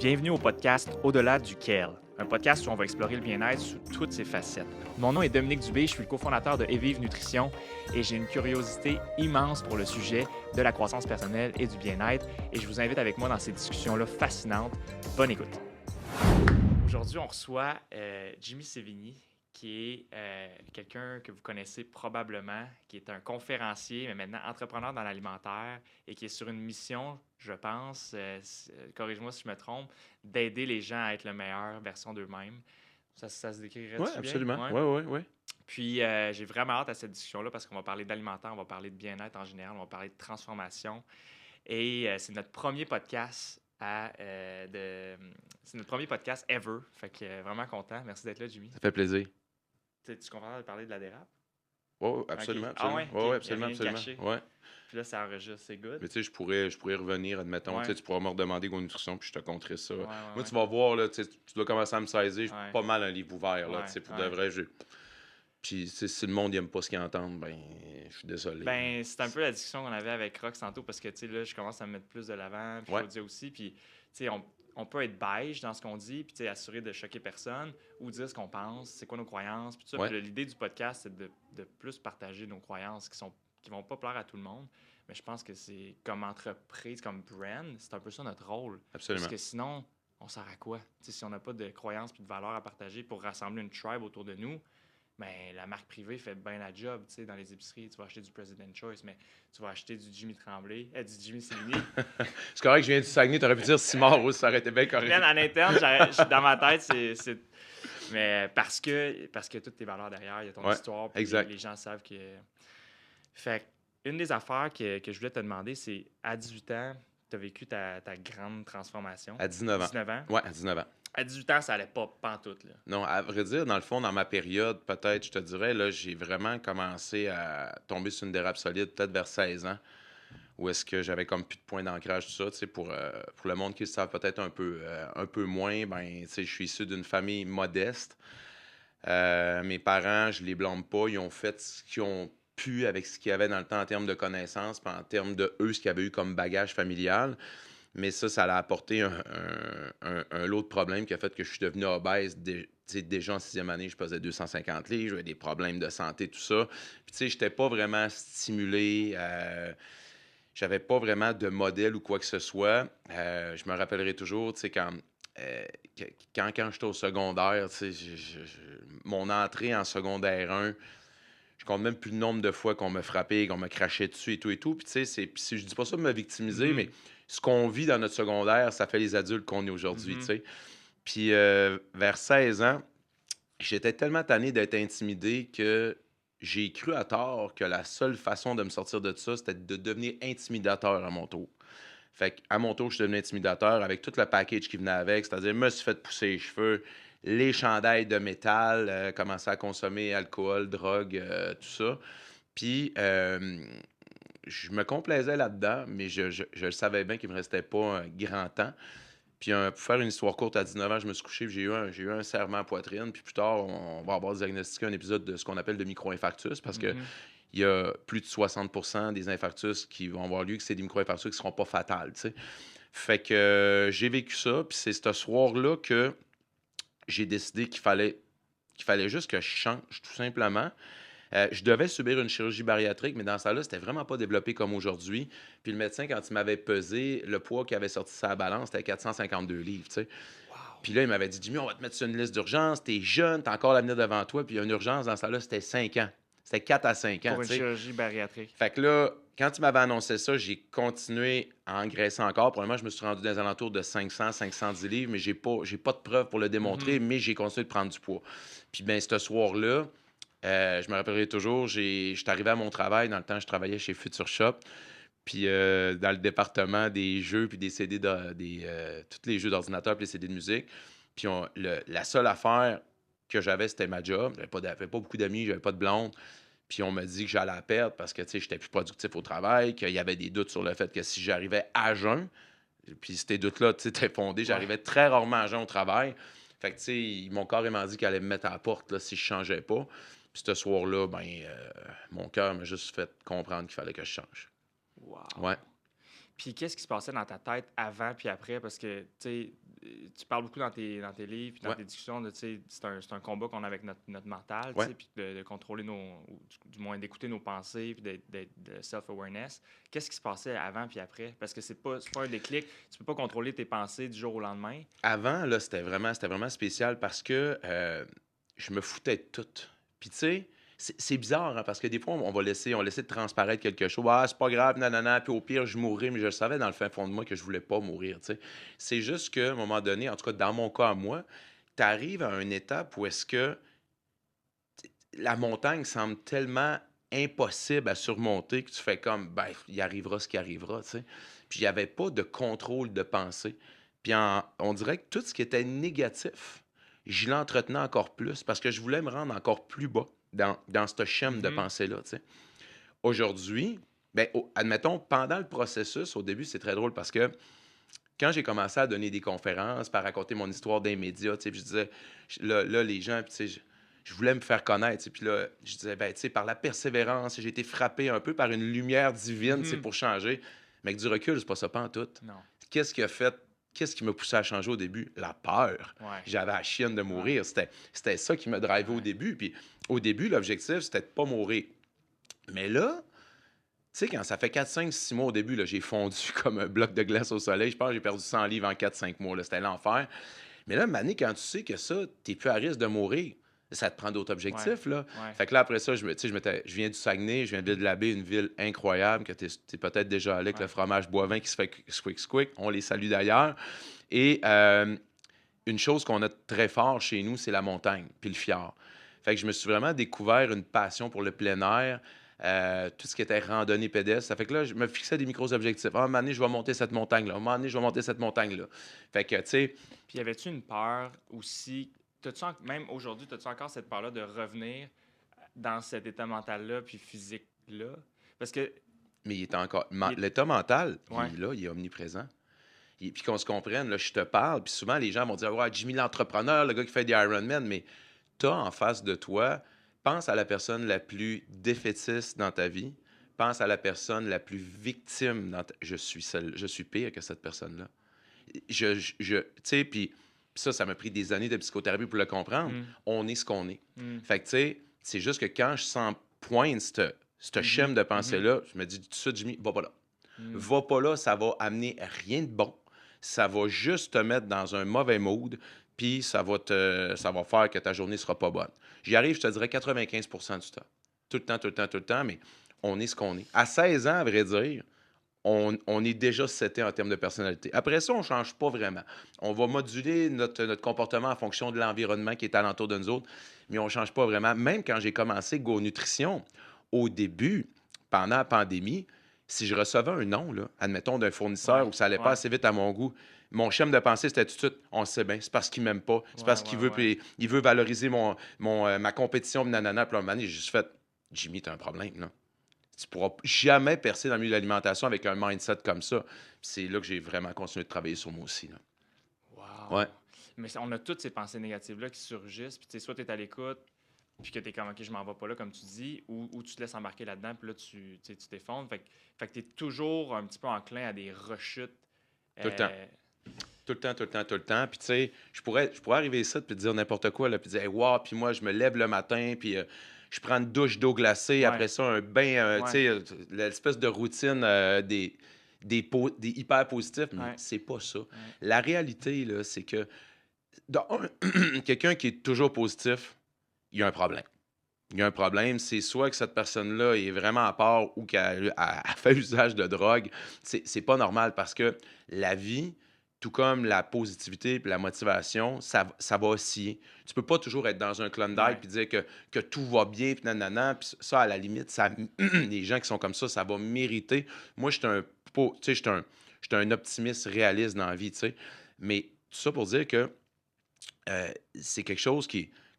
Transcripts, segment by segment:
Bienvenue au podcast Au-delà du Kale, un podcast où on va explorer le bien-être sous toutes ses facettes. Mon nom est Dominique Dubé, je suis le cofondateur de Evive Nutrition et j'ai une curiosité immense pour le sujet de la croissance personnelle et du bien-être et je vous invite avec moi dans ces discussions-là fascinantes. Bonne écoute! Aujourd'hui, on reçoit Jimmy Sévigny, qui est quelqu'un que vous connaissez probablement, qui est un conférencier, mais maintenant entrepreneur dans l'alimentaire et qui est sur une mission, je pense, corrige-moi si je me trompe, d'aider les gens à être la meilleure version d'eux-mêmes. Ça se Oui, décrirait-tu bien? absolument. Ouais. Oui, oui, oui. Puis j'ai vraiment hâte à cette discussion-là parce qu'on va parler d'alimentaire, on va parler de bien-être en général, on va parler de transformation. Et c'est notre premier podcast c'est notre premier podcast ever. Fait que vraiment content. Merci d'être là, Jimmy. Ça fait plaisir. Tu comprends de parler de la dérape? Oui, OK. absolument, Ah absolument. ouais? Oui, OK. oui, Il n'y a absolument, rien de absolument. caché. Ouais. Puis là, ça enregistre. C'est good? Mais tu sais, je pourrais revenir, admettons. Ouais. Tu pourras me redemander Go Nutrition, puis je te compterai ça. Ouais, Moi, ouais, tu vas voir, là, tu dois commencer à me saisir. J'ai ouais. pas mal un livre ouvert, là, Ouais, pour ouais. de vrai. Puis si le monde n'aime pas ce qu'il entend, ben, je suis désolé. Ben, c'est un peu la discussion qu'on avait avec Rox tantôt parce que, tu sais, là, je commence à me mettre plus de l'avant, puis Ouais. Claudia aussi, puis, tu sais, on peut être beige dans ce qu'on dit, puis, tu sais, assurer de choquer personne ou dire ce qu'on pense, c'est quoi nos croyances, puis tout ça. Ouais. Puis l'idée du podcast, c'est de plus partager nos croyances qui vont pas plaire à tout le monde, mais je pense que c'est comme entreprise, comme brand, c'est un peu ça notre rôle. Absolument. Parce que sinon, on sert à quoi? Tu sais, si on n'a pas de croyances puis de valeurs à partager pour rassembler une tribe autour de nous, ben, la marque privée fait bien la job, tu sais, dans les épiceries. Tu vas acheter du President Choice, mais tu vas acheter du Jimmy Tremblay, du Jimmy Sévigny. C'est correct, je viens du Saguenay, t'aurais pu dire Simard aussi, ça aurait été bien correct. Bien, en interne, dans ma tête, c'est... Mais parce que toutes tes valeurs derrière, il y a ton Ouais, histoire, puis exact. les gens savent que... Fait une des affaires que je voulais te demander, c'est à 18 ans, tu as vécu ta grande transformation. À 19 ans. 19 ans. Ouais, à 19 ans. À 18 ans, ça allait pas pantoute, là. Non, à vrai dire, dans le fond, dans ma période, peut-être, je te dirais, là, j'ai vraiment commencé à tomber sur une dérape solide, peut-être vers 16 ans, où est-ce que j'avais comme plus de point d'ancrage, tout ça. Tu sais, pour le monde qui le savent peut-être un peu moins, ben, tu sais, je suis issu d'une famille modeste. Mes parents, je les blâme pas, ils ont fait ce qu'ils ont pu avec ce qu'il y avait dans le temps en termes de connaissances, puis en termes de eux, ce qu'ils avaient eu comme bagage familial. Mais ça a apporté un lot de problèmes qui a fait que je suis devenu obèse. Déjà en sixième année, je pesais 250 livres, j'avais des problèmes de santé, tout ça. Puis tu sais, je n'étais pas vraiment stimulé, j'avais pas vraiment de modèle ou quoi que ce soit. Je me rappellerai toujours, tu sais, euh, quand j'étais au secondaire, tu sais, mon entrée en secondaire 1, je compte même plus le nombre de fois qu'on m'a frappé, qu'on m'a craché dessus et tout et tout. Puis tu sais, je dis pas ça pour me victimiser, mais ce qu'on vit dans notre secondaire, ça fait les adultes qu'on est aujourd'hui, tu sais. Puis vers 16 ans, j'étais tellement tanné d'être intimidé que j'ai cru à tort que la seule façon de me sortir de ça, c'était de devenir intimidateur à mon tour. Fait qu'à mon tour, je suis devenu intimidateur avec tout le package qui venait avec, c'est-à-dire, je me suis fait pousser les cheveux, les chandails de métal, commencer à consommer alcool, drogue, tout ça. Puis, je me complaisais là-dedans, mais je le savais bien qu'il me restait pas un grand temps. Puis, pour faire une histoire courte, à 19 ans, je me suis couché, puis j'ai eu un serrement à poitrine. Puis plus tard, on va avoir diagnostiqué un épisode de ce qu'on appelle de micro-infarctus, parce que il y a plus de 60% des infarctus qui vont avoir lieu, que c'est des micro-infarctus qui ne seront pas fatals, tu sais. Fait que j'ai vécu ça, puis c'est ce soir-là que j'ai décidé qu'il fallait juste que je change, tout simplement. Je devais subir une chirurgie bariatrique, mais dans ça là c'était vraiment pas développé comme aujourd'hui. Puis le médecin, quand il m'avait pesé, le poids qui avait sorti sa balance, c'était 452 livres, tu sais. Wow. Puis là, il m'avait dit, Jimmy, on va te mettre sur une liste d'urgence, t'es jeune, t'as encore l'avenir devant toi. Puis une urgence, dans ça là c'était 5 ans. C'était 4 à 5 ans, Pour une tu sais. chirurgie bariatrique. Fait que là, quand tu m'avais annoncé ça, j'ai continué à engraisser encore. Probablement, je me suis rendu dans les alentours de 500, 510 livres, mais j'ai pas de preuves pour le démontrer, mais j'ai continué de prendre du poids. Puis bien, ce soir-là, je me rappellerai toujours, je suis arrivé à mon travail. Dans le temps, je travaillais chez Future Shop. Puis dans le département des jeux, puis des CD, tous les jeux d'ordinateur, puis les CD de musique. Puis la seule affaire que j'avais, c'était ma job. J'avais pas beaucoup d'amis, j'avais pas de blonde. Puis on m'a dit que j'allais la perdre parce que, tu sais, j'étais plus productif au travail, qu'il y avait des doutes sur le fait que si j'arrivais à jeun, puis ces doutes-là, tu sais, étaient fondés, j'arrivais très rarement à jeun au travail. Fait que, tu sais, ils m'ont carrément dit qu'ils allaient me mettre à la porte là, si je changeais pas. Puis ce soir-là, ben, mon cœur m'a juste fait comprendre qu'il fallait que je change. Wow. Ouais. Puis qu'est-ce qui se passait dans ta tête avant puis après? Parce que, tu sais, tu parles beaucoup dans tes livres puis dans Ouais, tes discussions de, tu sais, c'est un combat qu'on a avec notre mental, tu ouais. sais, puis de contrôler ou du moins d'écouter nos pensées puis de self-awareness. Qu'est-ce qui se passait avant puis après? Parce que c'est pas un déclic. Tu peux pas contrôler tes pensées du jour au lendemain. Avant, là, c'était vraiment spécial parce que je me foutais de tout. Puis, tu sais, c'est bizarre, hein, parce que des fois, on va laisser de transparaître quelque chose. Ah, c'est pas grave, nanana, puis au pire, je mourrai, mais je savais dans le fin fond de moi que je voulais pas mourir, tu sais. C'est juste qu'à un moment donné, en tout cas, dans mon cas à moi, tu arrives à une étape où est-ce que la montagne semble tellement impossible à surmonter que tu fais comme, ben, il arrivera ce qui arrivera, tu sais. Puis il n'y avait pas de contrôle de pensée. Puis on dirait que tout ce qui était négatif, je l'entretenais encore plus parce que je voulais me rendre encore plus bas dans cette chaîne de Mhm. pensée-là, tu sais. Aujourd'hui, ben, admettons, pendant le processus, au début, c'est très drôle parce que quand j'ai commencé à donner des conférences, à raconter mon histoire dans les médias, tu sais, puis je disais, là, les gens, puis tu sais, je voulais me faire connaître, tu sais, puis là, je disais, ben, tu sais, par la persévérance, j'ai été frappé un peu par une lumière divine, tu sais, Mhm. pour changer. Mais avec du recul, c'est pas ça, pas en tout. Non. Qu'est-ce qui a fait, qu'est-ce qui m'a poussé à changer au début? La peur. Ouais. J'avais la chienne de Ouais. mourir. C'était ça qui me drivait au Ouais. début. Puis au début, l'objectif, c'était de pas mourir. Mais là, tu sais, quand ça fait 4, 5, 6 mois au début, là, j'ai fondu comme un bloc de glace au soleil. Je pense que j'ai perdu 100 livres en 4, 5 mois. Là. C'était l'enfer. Mais là, Mané, quand tu sais que ça, t'es plus à risque de mourir, ça te prend d'autres Ouais. objectifs. Là. Ouais. Fait que là, après ça, tu sais, je viens du Saguenay, je viens de Ville-de-la-Baie, une ville incroyable, que t'es peut-être déjà allé avec le Ouais. fromage Boivin qui se fait squick squick. On les salue d'ailleurs. Et une chose qu'on a très fort chez nous, c'est la montagne, puis le fjord. Fait que je me suis vraiment découvert une passion pour le plein air, tout ce qui était randonnée pédestre. Ça fait que là, je me fixais des micros-objectifs. Ah, un moment donné, je vais monter cette montagne-là. À un moment donné, je vais monter cette montagne-là. Fait que, tu sais, Puis y avait-tu une peur aussi? Même aujourd'hui, as-tu encore cette peur-là de revenir dans cet état mental-là puis physique-là? Parce que. mais il est encore. il est- L'état mental, il Ouais. est là, il est omniprésent. Puis qu'on se comprenne, là, je te parle, puis souvent, les gens vont dire, ouais, Jimmy l'entrepreneur, le gars qui fait des Ironman, mais t'as en face de toi, pense à la personne la plus défaitiste dans ta vie, pense à la personne la plus victime je suis pire que cette personne-là. Tu sais, puis ça m'a pris des années de psychothérapie pour le comprendre. Mm. On est ce qu'on est. Mm. Fait que, tu sais, c'est juste que quand je sens pointe cette Mhm. chaîne de Mhm. pensée-là, je me dis tout de suite, Jimmy, va pas là. Mm. Va pas là, ça va amener rien de bon. Ça va juste te mettre dans un mauvais mood, puis ça va faire que ta journée sera pas bonne. J'y arrive, je te dirais 95 du temps. Tout le temps, tout le temps, tout le temps, mais on est ce qu'on est. À 16 ans, à vrai dire, on est déjà seté en termes de personnalité. Après ça, on ne change pas vraiment. On va moduler notre comportement en fonction de l'environnement qui est alentour de nous autres, mais on ne change pas vraiment. Même quand j'ai commencé Go Nutrition, au début, pendant la pandémie, si je recevais un nom, là, admettons, d'un fournisseur Ouais. ou que ça allait pas Ouais. assez vite à mon goût, mon schéma de pensée, c'était tout de suite, on le sait bien, c'est parce qu'il m'aime pas, c'est Ouais. parce qu'il Ouais. veut, Ouais. puis il veut valoriser ma compétition, nanana, puis là, un moment donné, j'ai juste fait, Jimmy, t'as un problème, là. Tu pourras jamais percer dans le milieu de l'alimentation avec un mindset comme ça. Puis c'est là que j'ai vraiment continué de travailler sur moi aussi. Là. Ouais, Wow. Mais on a toutes ces pensées négatives-là qui surgissent. Puis, tu sais, soit tu es à l'écoute, puis que tu es comme, OK, je m'en vais pas là, comme tu dis, ou tu te laisses embarquer là-dedans, puis là, tu sais, tu t'effondres. Fait que tu es toujours un petit peu enclin à des rechutes. tout le temps. Euh, Tout le temps, tout le temps, tout le temps. Puis, tu sais, je pourrais arriver ici puis te dire n'importe quoi, là, puis dire, hey, wow, puis moi, je me lève le matin, puis je prends une douche d'eau glacée, ouais. après ça, un bain, tu Ouais. sais, l'espèce de routine des hyper positifs, mais Ouais. c'est pas ça. Ouais. La réalité, là, c'est que, quelqu'un qui est toujours positif, il y a un problème. Il y a un problème, c'est soit que cette personne-là est vraiment à part ou qu'elle fait usage de drogue. C'est pas normal parce que la vie, tout comme la positivité et la motivation, ça va osciller. Tu peux pas toujours être dans un Klondike Ouais. puis dire que tout va bien, puis nanana, puis ça, à la limite, les gens qui sont comme ça va mériter. Moi, je suis tu sais, je suis un optimiste réaliste dans la vie, tu sais. Mais tout ça pour dire que c'est quelque chose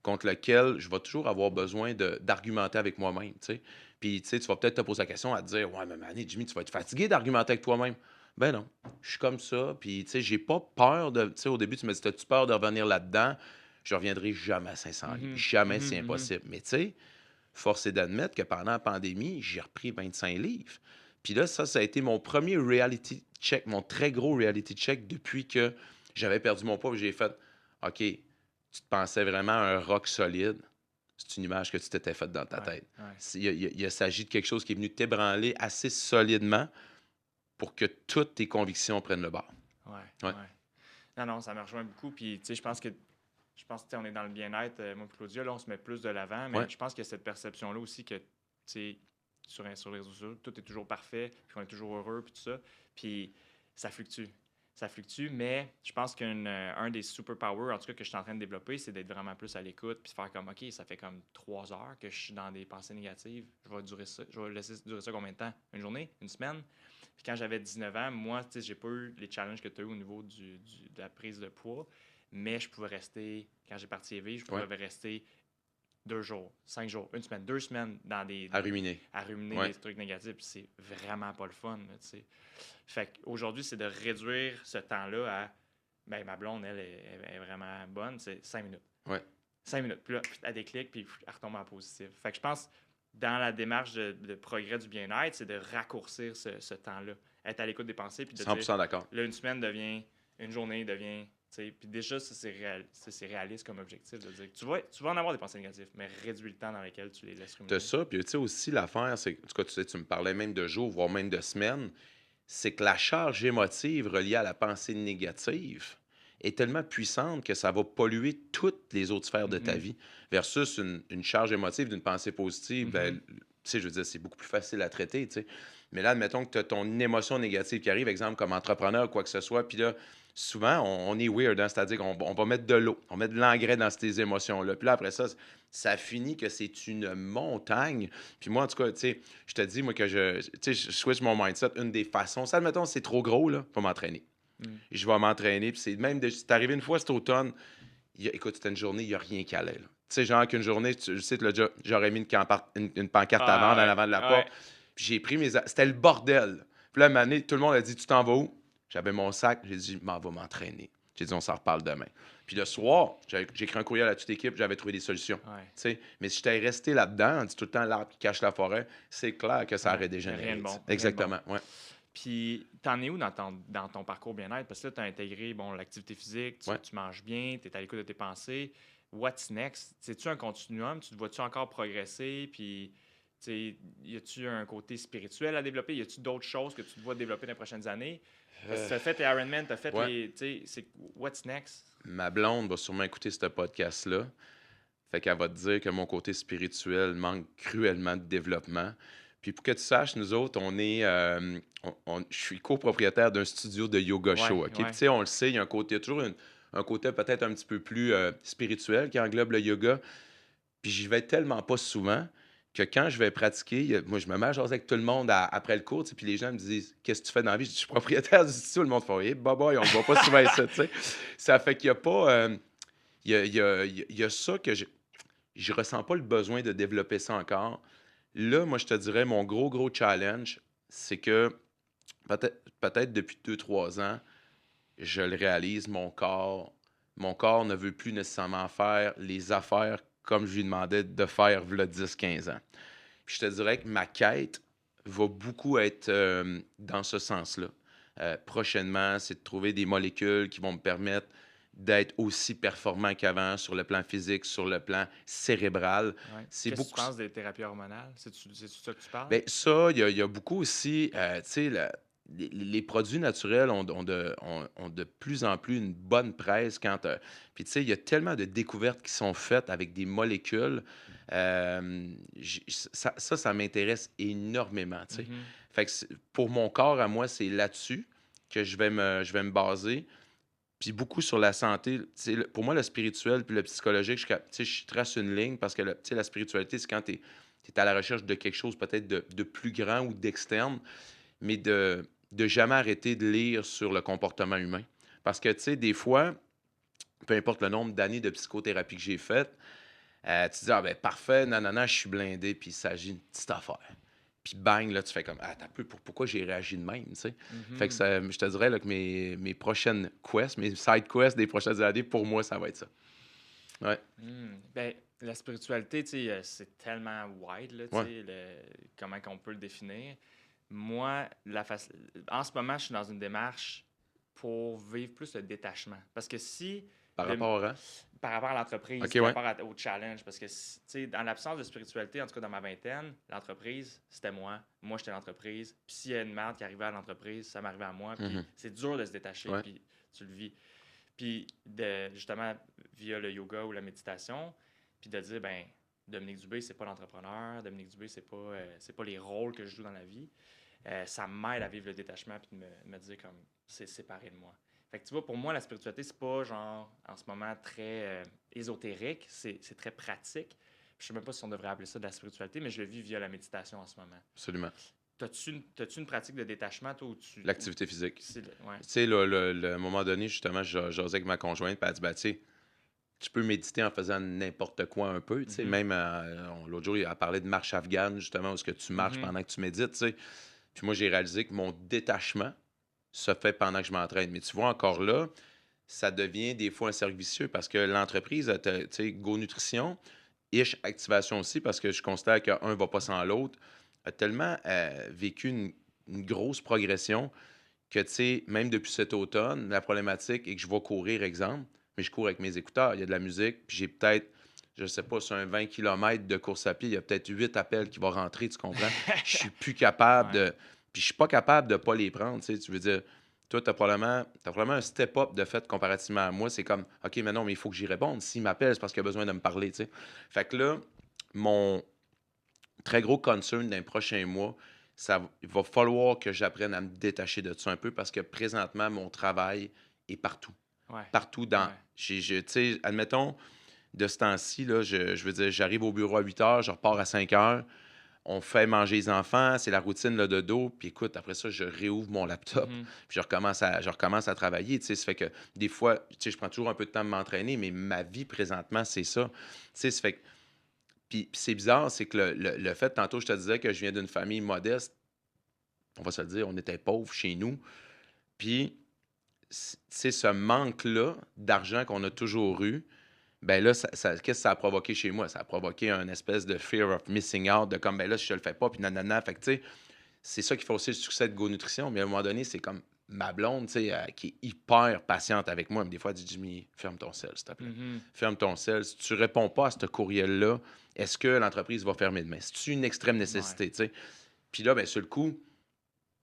contre lequel je vais toujours avoir besoin d'argumenter avec moi-même, tu sais. Puis, tu sais, tu vas peut-être te poser la question à te dire, ouais, mais Mané, Jimmy, tu vas être fatigué d'argumenter avec toi-même. Ben non, je suis comme ça. Puis, tu sais, j'ai pas peur de. Tu sais, au début, tu me dis, as-tu peur de revenir là-dedans? Je reviendrai jamais à 500 livres. Mhm. Jamais, Mhm. c'est Mhm. impossible. Mais, tu sais, force est d'admettre que pendant la pandémie, j'ai repris 25 livres. Puis là, ça a été mon premier reality check, mon très gros reality check depuis que j'avais perdu mon poids, puis j'ai fait « OK, tu te pensais vraiment à un rock solide. C'est une image que tu t'étais faite dans ta tête. Ouais. Il s'agit de quelque chose qui est venu t'ébranler assez solidement pour que toutes tes convictions prennent le bord. » Ouais, Ouais. ouais. Non, non, ça me rejoint beaucoup. Puis, tu sais, je pense que on est dans le bien-être. Moi et Claudia, là, on se met plus de l'avant, mais Ouais. je pense qu'il y a cette perception-là aussi que, tu sais, sur les réseaux sociaux, tout est toujours parfait, puis qu'on est toujours heureux, puis tout ça. Puis, ça fluctue. Ça fluctue, mais je pense qu'un des superpowers, en tout cas, que je suis en train de développer, c'est d'être vraiment plus à l'écoute, puis de faire comme, OK, ça fait comme 3 heures que je suis dans des pensées négatives. Je vais laisser durer ça combien de temps? Une journée? Une semaine? Puis quand j'avais 19 ans, moi, tu sais, j'ai pas eu les challenges que tu as eu au niveau de la prise de poids, mais je pouvais rester, quand j'ai parti éveiller, je pouvais rester 2 jours, 5 jours, une semaine, 2 semaines À ruminer. à ruminer Ouais. des trucs négatifs. Puis c'est vraiment pas le fun, là, tu sais. Fait qu'aujourd'hui, c'est de réduire ce temps-là à, ben, ma blonde, elle est vraiment bonne, c'est 5 minutes. Ouais. 5 minutes. Puis là, elle déclic, puis elle retombe en positif. Fait que je pense, dans la démarche de progrès du bien-être, c'est de raccourcir ce temps-là. Être à l'écoute des pensées, puis de 100% dire, d'accord. là, une semaine devient, une journée devient, tu sais, puis déjà, ça, c'est réaliste comme objectif, de dire que tu vas en avoir des pensées négatives, mais réduis le temps dans lequel tu les laisses ruminer. T'as ça, puis tu sais aussi l'affaire, c'est, en tout cas, tu sais, tu me parlais même de jours, voire même de semaines, c'est que la charge émotive reliée à la pensée négative est tellement puissante que ça va polluer toutes les autres sphères de ta vie. Versus une charge émotive d'une pensée positive, ben, tu sais, je veux dire, c'est beaucoup plus facile à traiter, tu sais. Mais là, admettons que tu as ton émotion négative qui arrive, exemple, comme entrepreneur ou quoi que ce soit, puis là, souvent, on est weird, hein? C'est-à-dire qu'on va mettre de l'eau, on met de l'engrais dans ces émotions-là. Puis là, après ça, ça finit que c'est une montagne. Puis moi, en tout cas, tu sais, je te dis, moi, que je switch mon mindset. Une des façons, ça, admettons, c'est trop gros, là, je vais m'entraîner. Je vais m'entraîner. Puis c'est même, c'est arrivé une fois cet automne, écoute, c'était une journée, il n'y a rien qui allait, là. Tu sais, genre qu'une journée, je sais que là, j'aurais mis une pancarte à vendre en avant de la porte. Puis j'ai pris c'était le bordel. Puis là, à un moment donné, tout le monde a dit, tu t'en vas où? J'avais mon sac, j'ai dit, m'en va m'entraîner. J'ai dit, on s'en reparle demain. Puis le soir, j'ai écrit un courriel à toute l'équipe, j'avais trouvé des solutions. Ouais. Tu sais, mais si j'étais resté là-dedans, on dit tout le temps l'arbre qui cache la forêt, c'est clair que ça aurait dégénéré. Rien de bon. Rien de Exactement, bon. ouais. Puis, t'en es où dans ton parcours bien-être? Parce que là, tu as intégré l'activité physique, tu manges bien, tu es à l'écoute de tes pensées. What's next? C'est-tu un continuum? Tu te vois-tu encore progresser? Puis, y a-tu un côté spirituel à développer? Y a-tu d'autres choses que tu te vois développer dans les prochaines années? Parce que tu as fait tes Ironman, tu as fait c'est what's next? Ma blonde va sûrement écouter ce podcast-là. Fait qu'elle va te dire que mon côté spirituel manque cruellement de développement. Puis pour que tu saches, nous autres, on est. Je suis copropriétaire d'un studio de yoga show. OK? Puis tu sais, on le sait, il y a toujours un côté peut-être un petit peu plus spirituel qui englobe le yoga. Puis j'y vais tellement pas souvent que quand je vais pratiquer, moi, je me mets à jaser avec tout le monde après le cours. Puis les gens me disent, qu'est-ce que tu fais dans la vie? Je dis, je suis propriétaire du studio. Le monde fait, bye bye, on ne voit pas souvent ça. Tu sais. Ça fait qu'il n'y a pas. Il y a ça que je ressens pas le besoin de développer ça encore. Là, moi, je te dirais, mon gros challenge, c'est que peut-être depuis 2 3 ans, je le réalise, mon corps ne veut plus nécessairement faire les affaires comme je lui demandais de faire v'là 10 15 ans. Puis je te dirais que ma quête va beaucoup être dans ce sens-là. Prochainement, c'est de trouver des molécules qui vont me permettre d'être aussi performant qu'avant sur le plan physique, sur le plan cérébral. Qu'est-ce que tu penses des thérapies hormonales? C'est ça que tu parles? Bien, ça, il y a beaucoup aussi, tu sais, les produits naturels ont de plus en plus une bonne presse quand... puis, tu sais, il y a tellement de découvertes qui sont faites avec des molécules. Ça m'intéresse énormément, tu sais. Fait que pour mon corps, à moi, c'est là-dessus que je vais me baser. Puis beaucoup sur la santé. Pour moi, le spirituel puis le psychologique, je trace une ligne parce que la spiritualité, c'est quand tu es à la recherche de quelque chose peut-être de plus grand ou d'externe, mais de jamais arrêter de lire sur le comportement humain. Parce que, tu sais, des fois, peu importe le nombre d'années de psychothérapie que j'ai faites, tu te dis, ah ben parfait, non, je suis blindé, puis il s'agit d'une petite affaire. Puis bang, là, tu fais comme, ah, t'as peu, pourquoi j'ai réagi de même, tu sais? Fait que je te dirais là, que mes prochaines quests, mes side quests des prochaines années, pour moi, ça va être ça. Ouais. Ben, la spiritualité, tu sais, c'est tellement wide, là, tu sais, comment qu'on peut le définir. Moi, en ce moment, je suis dans une démarche pour vivre plus le détachement. Parce que si... Par le- rapport à... par rapport à l'entreprise, OK, par ouais. rapport au challenge. Parce que, tu sais, dans l'absence de spiritualité, en tout cas dans ma vingtaine, l'entreprise, c'était moi. Moi, j'étais l'entreprise. Puis s'il y a une merde qui arrivait à l'entreprise, ça m'arrivait à moi. Puis Mhm. c'est dur de se détacher, Ouais. puis tu le vis. Puis justement, via le yoga ou la méditation, puis de dire, ben Dominique Dubé, c'est pas l'entrepreneur. Dominique Dubé, c'est pas les rôles que je joue dans la vie. Ça m'aide à vivre le détachement puis de me dire comme c'est séparé de moi. Fait que tu vois, pour moi, la spiritualité, c'est pas genre en ce moment très ésotérique, c'est très pratique. Je sais même pas si on devrait appeler ça de la spiritualité, mais je le vis via la méditation en ce moment. Absolument. T'as-tu une pratique de détachement, toi, où tu... L'activité physique. Ouais. Tu sais, à un moment donné, justement, j'osais avec ma conjointe, puis elle dit, ben, tu sais, tu peux méditer en faisant n'importe quoi un peu. Tu sais, Mhm. même l'autre jour, il a parlé de marche afghane, justement, où est-ce que tu marches Mhm. pendant que tu médites. Tu sais. Puis moi, j'ai réalisé que mon détachement se fait pendant que je m'entraîne. Mais tu vois, encore là, ça devient des fois un cercle vicieux parce que l'entreprise, tu sais, Go Nutrition, ish Activation aussi, parce que je constate qu'un ne va pas sans l'autre, a tellement vécu une grosse progression que, tu sais, même depuis cet automne, la problématique est que je vais courir, exemple, mais je cours avec mes écouteurs. Il y a de la musique, puis j'ai peut-être, je sais pas, sur un 20 km de course à pied, il y a peut-être 8 appels qui vont rentrer, tu comprends? Je suis plus capable Ouais. de... Puis je suis pas capable de pas les prendre, tu sais. Tu veux dire, toi, tu as probablement un step-up de fait comparativement à moi. C'est comme, OK, mais non, mais il faut que j'y réponde. S'il m'appelle, c'est parce qu'il a besoin de me parler, tu sais. Fait que là, mon très gros concern dans les prochains mois, il va falloir que j'apprenne à me détacher de ça un peu parce que présentement, mon travail est partout. Ouais. Partout dans. Ouais. Tu sais, admettons, de ce temps-ci, là, je veux dire, j'arrive au bureau à 8 heures, je repars à 5 heures, on fait manger les enfants, c'est la routine là, de dos, puis écoute, après ça, je réouvre mon laptop, Mhm. puis je recommence à travailler. Tu sais, ça fait que des fois, tu sais, je prends toujours un peu de temps de m'entraîner, mais ma vie présentement, c'est ça. Tu sais, ça fait que puis c'est bizarre, c'est que le fait, tantôt, je te disais que je viens d'une famille modeste, on va se le dire, on était pauvres chez nous. Puis, c'est ce manque-là d'argent qu'on a toujours eu, ben là, qu'est-ce que ça a provoqué chez moi? Ça a provoqué un espèce de fear of missing out, de comme, ben là, si je le fais pas, puis nanana. Fait que, tu sais, c'est ça qui fait aussi le succès de Go Nutrition. Mais à un moment donné, c'est comme ma blonde, tu sais, qui est hyper patiente avec moi. Mais des fois, elle dit, Jimmy, ferme ton sel, s'il te plaît. Mhm. Ferme ton sel. Si tu réponds pas à ce courriel-là, est-ce que l'entreprise va fermer demain? C'est une extrême nécessité, Ouais. tu sais. Puis là, ben, sur le coup,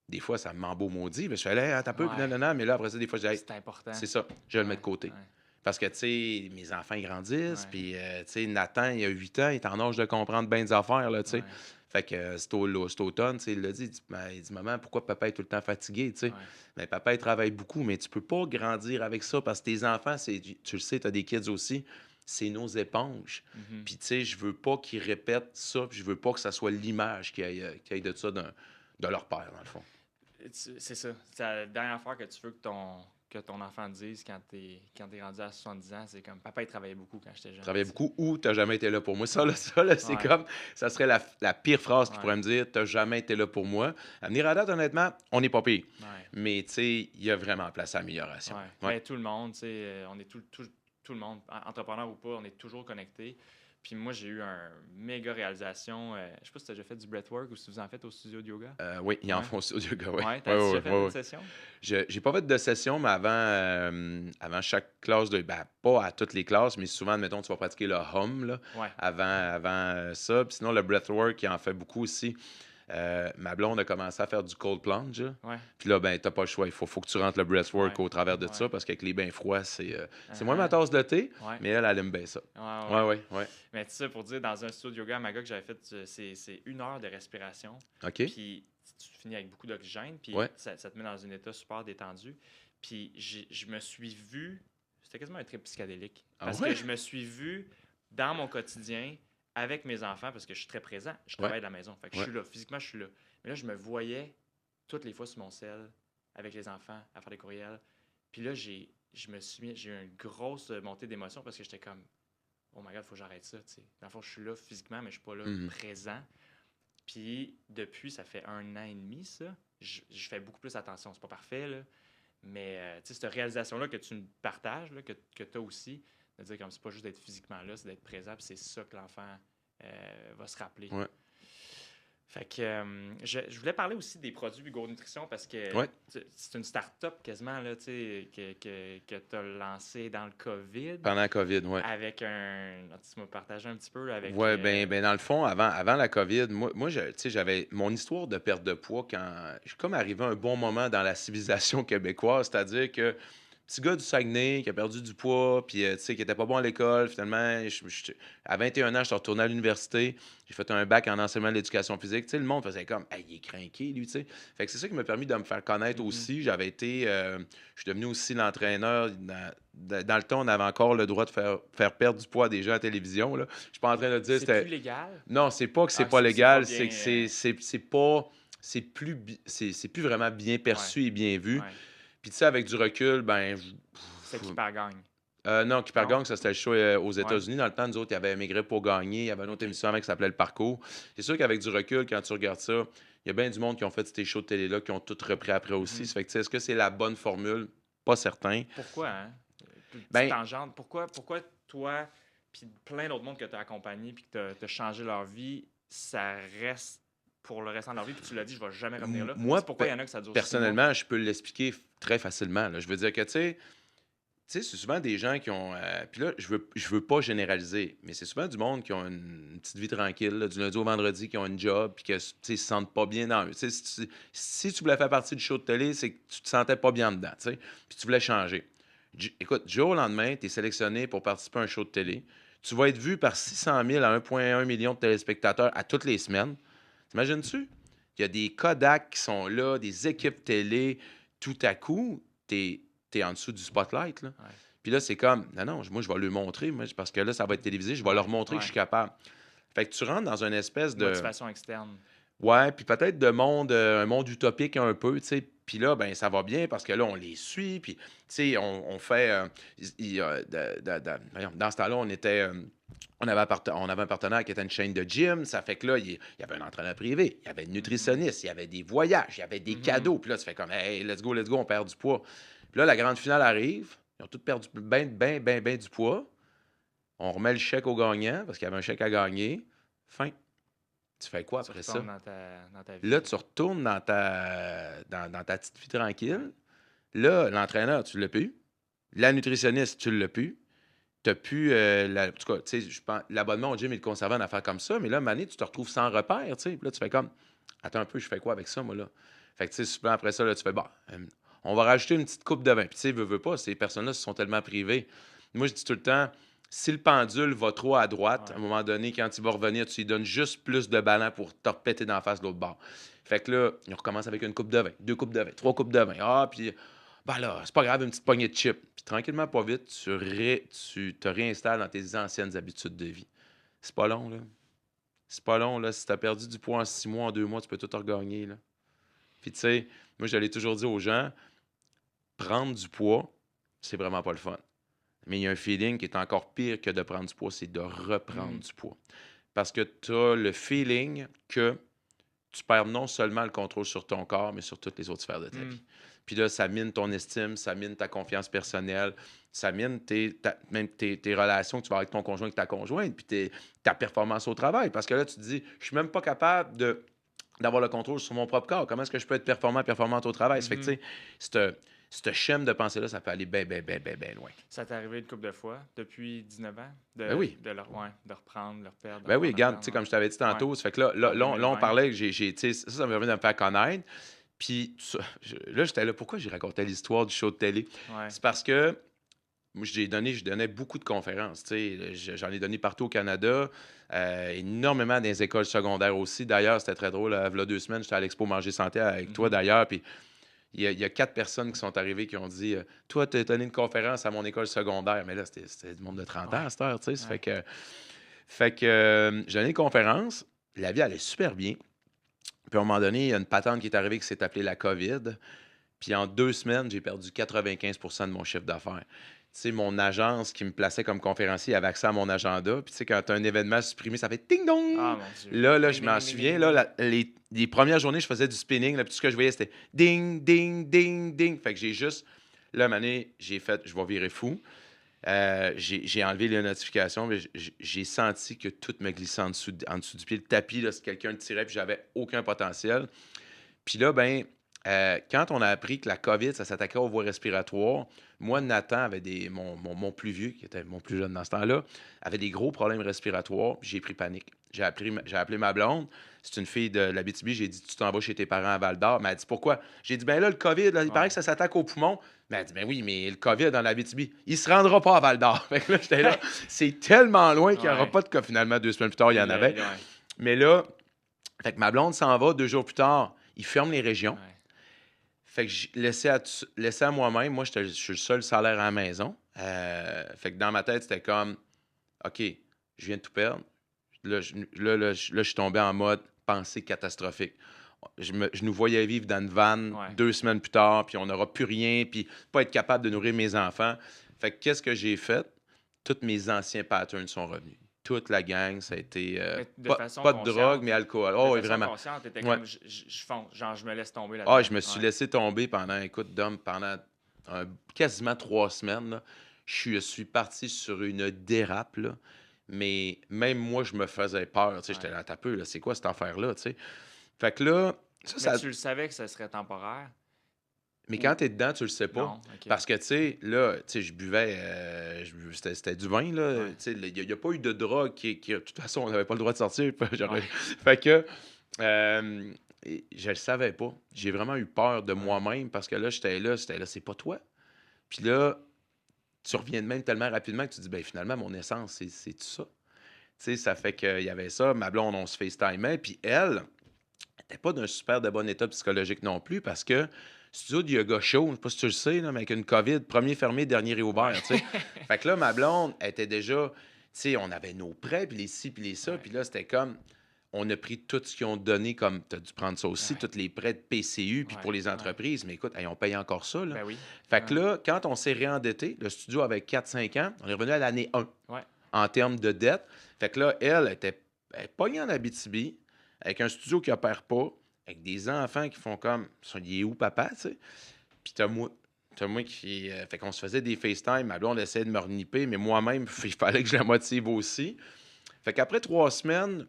des fois, ça me m'embeau maudit. Ben, je fais, hey, attends un peu, puis Ouais. non. Mais là, après ça, des fois, je dis, hey, C'est important. c'est ça, je vais le Ouais. mettre de côté. Ouais. Parce que, tu sais, mes enfants, ils grandissent. Ouais. Puis, tu sais, Nathan, il a 8 ans, il est en âge de comprendre bien des affaires, là, tu sais. Ouais. Fait que cet automne, tu sais, il l'a dit, il dit, maman, pourquoi papa est tout le temps fatigué, tu sais? Ouais. Mais papa, il travaille beaucoup, mais tu peux pas grandir avec ça parce que tes enfants, tu le sais, tu as des kids aussi, c'est nos éponges. Mhm. Puis, tu sais, je veux pas qu'ils répètent ça, puis je veux pas que ça soit l'image qu'il y ait de ça de leur père, dans le fond. C'est ça. C'est la dernière fois que tu veux que ton enfant te dise quand t'es rendu à 70 ans, c'est comme papa, il travaillait beaucoup quand j'étais jeune. Travaillais beaucoup ou t'as jamais été là pour moi. Ça, là, c'est Ouais. comme, ça serait la pire phrase qu'il Ouais. pourrait me dire, t'as jamais été là pour moi. À venir à date, honnêtement, on n'est pas pire. Ouais. Mais, tu sais, il y a vraiment place à amélioration. Ouais. Ouais. Ben, tout le monde, tu sais, on est tout le monde, entrepreneur ou pas, on est toujours connecté. Puis moi, j'ai eu une méga réalisation. Je sais pas si tu as déjà fait du breathwork ou si vous en faites au studio de yoga. Oui, ils en Ouais. font aussi au yoga, oui. Ouais, t'as déjà fait une session? J'ai pas fait de session, mais avant chaque classe ben, pas à toutes les classes, mais souvent, admettons, tu vas pratiquer le hum là, Ouais. avant ça. Puis sinon, le breathwork, il en fait beaucoup aussi. Ma blonde a commencé à faire du cold plunge, là. Ouais. Puis là, ben, t'as pas le choix. Il faut que tu rentres le breathwork Ouais. au travers de Ouais. ça, parce qu'avec les bains froids, c'est Uh-huh. moins ma tasse de thé, Ouais. mais elle aime bien ça. Ouais. Mais tu sais, pour dire, dans un studio de yoga à Magog que j'avais fait, c'est 1 heure de respiration. OK? Puis tu finis avec beaucoup d'oxygène, puis Ouais. ça te met dans un état super détendu. Puis je me suis vu, c'était quasiment un trip psychédélique. Ah Parce ouais? que je me suis vu dans mon quotidien avec mes enfants, parce que je suis très présent. Je travaille de la maison. Fait que je suis là, physiquement, je suis là. Mais là, je me voyais toutes les fois sur mon cell, avec les enfants, à faire des courriels. Puis là, j'ai eu une grosse montée d'émotion parce que j'étais comme, oh my god, il faut que j'arrête ça. T'sais. Dans le fond, je suis là physiquement, mais je suis pas là présent. Puis depuis, ça fait 1 an et demi, ça. Je fais beaucoup plus attention. C'est pas parfait, là. Mais cette réalisation-là que tu me partages, là, que tu as aussi, de dire comme c'est pas juste d'être physiquement là, c'est d'être présent, puis c'est ça que l'enfant va se rappeler. Ouais. Fait que je voulais parler aussi des produits Go Nutrition parce que Ouais, c'est une start-up quasiment là, tu sais, que tu as lancé dans le COVID pendant la COVID, ouais. avec un. Tu m'as partagé un petit peu là, avec. Ouais, ben, dans le fond, avant la COVID, tu sais, j'avais mon histoire de perte de poids quand je suis comme arrivé à un bon moment dans la civilisation québécoise, c'est-à-dire que petit gars du Saguenay qui a perdu du poids, puis tu sais, qui était pas bon à l'école, finalement, à 21 ans, je suis retourné à l'université, j'ai fait un bac en enseignement de l'éducation physique, tu sais, le monde faisait comme, hey, il est craqué, lui, tu sais. Fait que c'est ça qui m'a permis de me faire connaître Mhm. aussi. Je suis devenu aussi l'entraîneur. Dans le temps, on avait encore le droit de faire perdre du poids à des gens à la télévision, là. Je suis pas en train de dire C'est plus c'était. légal? Non, c'est pas que c'est Ah, pas c'est pas légal, bien. c'est que c'est pas. C'est plus vraiment bien Ouais, perçu et bien vu. ouais. Puis tu sais, avec du recul, ben. C'est qui par gagne? Non, Non? Gang, ça c'était le show aux Ouais. États-Unis. Dans le temps, nous autres, il y avait Maigret pour gagner. Il y avait une autre émission avec qui s'appelait Le Parcours. C'est sûr qu'avec du recul, quand tu regardes ça, il y a bien du monde qui ont fait ces shows de télé-là, qui ont tout repris après aussi. Mhm. Ça fait que, tu sais, est-ce que c'est la bonne formule? Pas certain. Pourquoi, hein? Petite Ben, tangente. Pourquoi toi, puis plein d'autres mondes que tu as accompagnés, puis que tu as changé leur vie, ça reste pour le restant de leur vie, puis tu l'as dit, je vais jamais revenir là. moi, C'est pourquoi il y en a que ça dure 6 mois. personnellement, je peux l'expliquer très facilement, là. Je veux dire que, tu sais, c'est souvent des gens qui ont. Puis là, je veux pas généraliser, mais c'est souvent du monde qui ont une petite vie tranquille, là, du lundi au vendredi, qui ont une job, puis que, tu sais, ils se sentent pas bien dans eux. Tu sais, si tu voulais faire partie du show de télé, c'est que tu te sentais pas bien dedans, tu sais, puis tu voulais changer. Écoute, du jour au lendemain, tu es sélectionné pour participer à un show de télé. Tu vas être vu par 600 000 à 1,1 million de téléspectateurs à toutes les semaines. T'imagines-tu? Il y a des Kodak qui sont là, des équipes télé. Tout à coup, t'es en dessous du spotlight, là. Ouais. Puis là, c'est comme, non, non, moi, je vais leur montrer, moi, parce que là, ça va être télévisé, je vais leur montrer que je Ouais. suis capable. Fait que tu rentres dans une espèce de. Motivation externe. Ouais, puis peut-être un monde utopique un peu, tu sais. Puis là, ben ça va bien parce que là, on les suit, puis, tu sais, on fait. Voyons, dans ce temps-là, on avait un partenaire qui était une chaîne de gym. Ça fait que là, il y avait un entraîneur privé, il y avait une nutritionniste, il y avait des voyages, il y avait des Mhm. cadeaux. Puis là, tu fais comme, hey, let's go, on perd du poids. Puis là, la grande finale arrive. Ils ont tous perdu ben du poids. On remet le chèque au gagnant parce qu'il y avait un chèque à gagner. Fin. Tu fais quoi Tu après retournes ça? dans ta Là, vie. tu retournes dans ta petite vie Ouais. tranquille. Là, l'entraîneur, tu l'as plus. La nutritionniste, tu l'as plus. Tu n'as plus. En tout cas, tu sais, je pense, l'abonnement au gym est le conservé en affaire comme ça, mais là, Mané, tu te retrouves sans repère, tu sais. Puis là, tu fais comme, attends un peu, je fais quoi avec ça, moi, là? Fait que, tu sais, souvent après ça, là, tu fais, bon, on va rajouter une petite coupe de vin. Puis, tu sais, veux pas, ces personnes-là se sont tellement privées. Moi, je dis tout le temps, si le pendule va trop à droite, à un Ouais. moment donné, quand il va revenir, tu lui donnes juste plus de ballon pour te repéter d'en face de l'autre bord. Fait que là, on recommence avec une coupe de vin, deux coupes de vin, trois coupes de vin. Ah, puis, ben là, c'est pas grave, une petite poignée de chips. Puis tranquillement, pas vite, tu te réinstalles dans tes anciennes habitudes de vie. C'est pas long, là. C'est pas long, là. Si t'as perdu du poids en 6 mois, en 2 mois, tu peux tout regagner, là. Puis, tu sais, moi, je l'ai toujours dit aux gens, prendre du poids, c'est vraiment pas le fun. Mais il y a un feeling qui est encore pire que de prendre du poids, c'est de reprendre Mhm. du poids. Parce que tu as le feeling que tu perds non seulement le contrôle sur ton corps, mais sur toutes les autres sphères de ta Mhm. vie. Puis là, ça mine ton estime, ça mine ta confiance personnelle, ça mine même tes relations que tu vas avoir avec ton conjoint et ta conjointe, puis ta performance au travail. Parce que là, tu te dis, je suis même pas capable d'avoir le contrôle sur mon propre corps. Comment est-ce que je peux être performante au travail? Ça fait que, tu Mhm. sais, cette chaîne de pensée-là, ça peut aller bien loin. Ça t'est arrivé une couple de fois depuis 19 ans Ben oui. de reprendre, de reperdre, de Ben oui, reprendre, de regarde, tu sais, reperdre. comme je t'avais dit Ouais. Ouais. tantôt, ça fait que là, là, En là, on là, on 2020. parlait que tu sais, ça me permet de me faire connaître. Puis là, j'étais là, pourquoi j'ai raconté l'histoire du show de télé? Ouais. C'est parce que moi, je donnais beaucoup de conférences, tu sais, j'en ai donné partout au Canada, énormément dans les écoles secondaires aussi. D'ailleurs, c'était très drôle, il y a 2 semaines, j'étais à l'Expo Manger Santé avec toi Mhm. d'ailleurs, puis il y a 4 personnes qui sont arrivées qui ont dit toi, tu as donné une conférence à mon école secondaire. Mais là, c'était du monde de 30 ans Ouais. à cette heure, tu sais. Ça Ouais. fait que j'ai donné une conférence, la vie allait super bien. Puis à un moment donné, il y a une patente qui est arrivée qui s'est appelée la COVID. Puis en 2 semaines, j'ai perdu 95 de mon chiffre d'affaires. Tu sais, mon agence qui me plaçait comme conférencier avait accès à mon agenda. Puis tu sais, quand tu as un événement supprimé, ça fait ding dong. Ah mon Dieu. Là, Ding, je ding, m'en ding, ding, ding, souviens, ding, là, ding. les premières journées, je faisais du spinning. Là, puis tout ce que je voyais, c'était ding, ding, ding, ding. Fait que j'ai juste, là, à un moment donné, j'ai fait, je vais virer fou. J'ai enlevé les notifications, mais j'ai senti que tout me glissait en dessous du pied. Le tapis, là, si quelqu'un le tirait, puis j'avais aucun potentiel. Puis là, ben, quand on a appris que la COVID, ça s'attaquait aux voies respiratoires, moi, Nathan avait mon plus vieux, qui était mon plus jeune dans ce temps-là, avait des gros problèmes respiratoires, puis j'ai pris panique. J'ai appelé ma blonde, c'est une fille de l'Abitibi, j'ai dit, tu t'en vas chez tes parents à Val-d'Or. Elle m'a dit, pourquoi? J'ai dit, ben là, le COVID, là, il paraît Ouais. que ça s'attaque aux poumons. Mais elle dit, ben oui, mais le COVID dans l'Abitibi, il se rendra pas à Val-d'Or. Fait que là, j'étais là, c'est tellement loin qu'il n'y aura Ouais. pas de cas. Finalement, 2 semaines plus tard, il y en avait. Ouais. Mais là, fait que ma blonde s'en va 2 jours plus tard, il ferme les régions. Ouais. Fait que laissé à moi-même, moi, je suis le seul salaire à la maison. Fait que dans ma tête, c'était comme, OK, je viens de tout perdre. Je suis tombé en mode pensée catastrophique. Je nous voyais vivre dans une vanne Ouais. 2 semaines plus tard, puis on n'aura plus rien, puis pas être capable de nourrir mes enfants. Fait que qu'est-ce que j'ai fait? Tous mes anciens patterns sont revenus. Toute la gang, ça a été Mais de pas, façon pas de consciente. drogue, mais alcool. Oh, De oui, façon vraiment. consciente, t'étais Ouais. comme, je fonce, genre, je me laisse tomber Ah, là-dedans. je me suis Ouais. laissé tomber pendant, écoute, Dom, pendant quasiment 3 semaines. Là. Je suis parti sur une dérape, là. Mais même moi, je me faisais peur. Tu sais, j'étais Ouais. là, t'as peu, là, c'est quoi cette affaire-là, tu sais? Fait que là, Mais tu le savais que ce serait temporaire? Mais Ou- quand t'es dedans, tu le sais pas. Non, ok. Parce que, tu sais, là, tu sais, je buvais, c'était du vin, là. Ouais. Tu sais, il n'y a pas eu de drogue de toute façon, on n'avait pas le droit de sortir. Ouais. Fait que, je le savais pas. J'ai vraiment eu peur de Ouais. moi-même parce que là, c'est pas toi. Puis là, tu reviens de même tellement rapidement que tu dis, ben finalement, mon essence, c'est tout ça. Tu sais, ça fait qu'il y avait ça. Ma blonde, on se FaceTimait. Puis elle, n'était pas d'un super de bon état psychologique non plus parce que studio de yoga show, je sais pas si tu le sais, là, mais avec une COVID, premier fermé, dernier réouvert, Ouais. tu sais. Fait que là, ma blonde elle était déjà, tu sais, on avait nos prêts, puis les ci, puis les ça, Ouais. puis là, c'était comme, on a pris tout ce qu'ils ont donné, comme, tu as dû prendre ça aussi, Ouais. tous les prêts de PCU, puis Ouais, pour les ouais. entreprises, mais écoute, hey, on paye encore ça, là. Ben oui. Fait que Ouais. là, quand on s'est réendetté, le studio avait 4-5 ans, on est revenu à l'année 1 Ouais. en termes de dette. Fait que là, elle était pognée en Abitibi, avec un studio qui opère pas, avec des enfants qui font comme, il est où papa, tu sais? Puis t'as moi qui. Fait qu'on se faisait des FaceTime, ma blonde essayait de me renipper, mais moi-même, il fallait que je la motive aussi. Fait qu'après 3 semaines,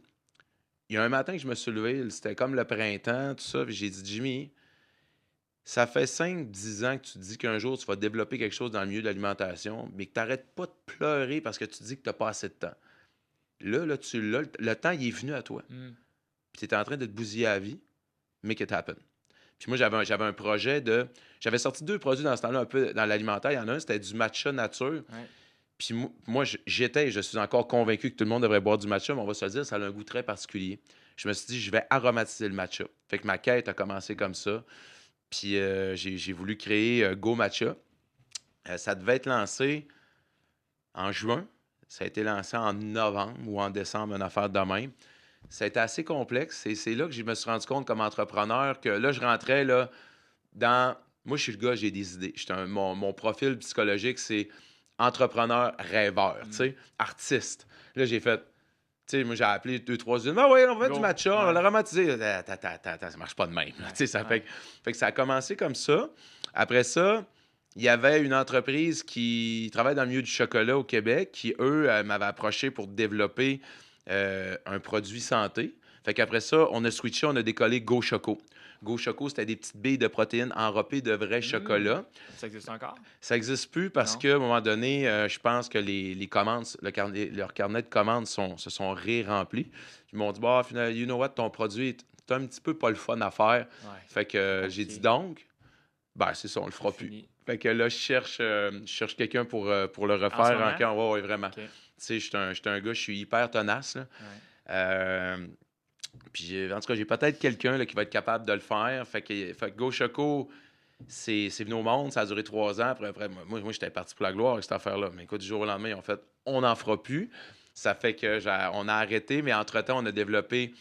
il y a un matin que je me suis levé, c'était comme le printemps, tout ça, puis j'ai dit, Jimmy, ça fait 5-10 ans que tu te dis qu'un jour, tu vas développer quelque chose dans le milieu de l'alimentation, mais que tu n'arrêtes pas de pleurer parce que tu te dis que tu n'as pas assez de temps. Là, tu l'as, le temps, il est venu à toi. Mm. Puis tu étais en train de te bousiller à la vie, make it happen. Puis moi, j'avais un projet de. J'avais sorti 2 produits dans ce temps-là, un peu dans l'alimentaire. Il y en a un, c'était du matcha nature. Ouais. Puis moi, je suis encore convaincu que tout le monde devrait boire du matcha, mais on va se le dire, ça a un goût très particulier. Je me suis dit, je vais aromatiser le matcha. Fait que ma quête a commencé comme ça. Puis j'ai voulu créer Go Matcha. Ça devait être lancé en juin. Ça a été lancé en novembre ou en décembre, une affaire de même. Ça a été assez complexe. C'est là que je me suis rendu compte comme entrepreneur que là, je rentrais là, dans... Moi, je suis le gars, j'ai des idées. Mon profil psychologique, c'est entrepreneur rêveur, tu sais, artiste. Là, j'ai fait... Tu sais, moi, j'ai appelé 2-3 unes. Ah ouais, on va mettre Go. du matcha, on va Ouais. le romantiser. Ça marche pas de même. Là. Tu sais, ça Ouais. fait que ça a commencé comme ça. Après ça, il y avait une entreprise qui travaille dans le milieu du chocolat au Québec qui, eux, m'avaient approché pour développer un produit santé. Fait qu'après ça, on a switché, on a décollé Go Choco. Go Choco, c'était des petites billes de protéines enrobées de vrai chocolat. Ça existe encore? Ça n'existe plus parce Non. qu'à un moment donné, je pense que les commandes, leur carnet de commandes se sont ré-remplis. Ils m'ont dit, bah, finalement, you know what, ton produit est un petit peu pas le fun à faire. Ouais. Fait que j'ai dit donc, ben c'est ça, on le fera plus. Fini. Fait que là, je cherche quelqu'un pour le En refaire ce moment? encore. Ouais, vraiment. Ok. Tu sais, je suis un gars, je suis hyper tenace. Là. Ouais. Puis, en tout cas, j'ai peut-être quelqu'un là, qui va être capable de le faire. Fait que Go Choco, c'est venu au monde, ça a duré 3 ans. Après moi j'étais parti pour la gloire avec cette affaire-là. Mais écoute, du jour au lendemain, ils ont fait on n'en fera plus. Ça fait que on a arrêté, mais entre-temps, on a développé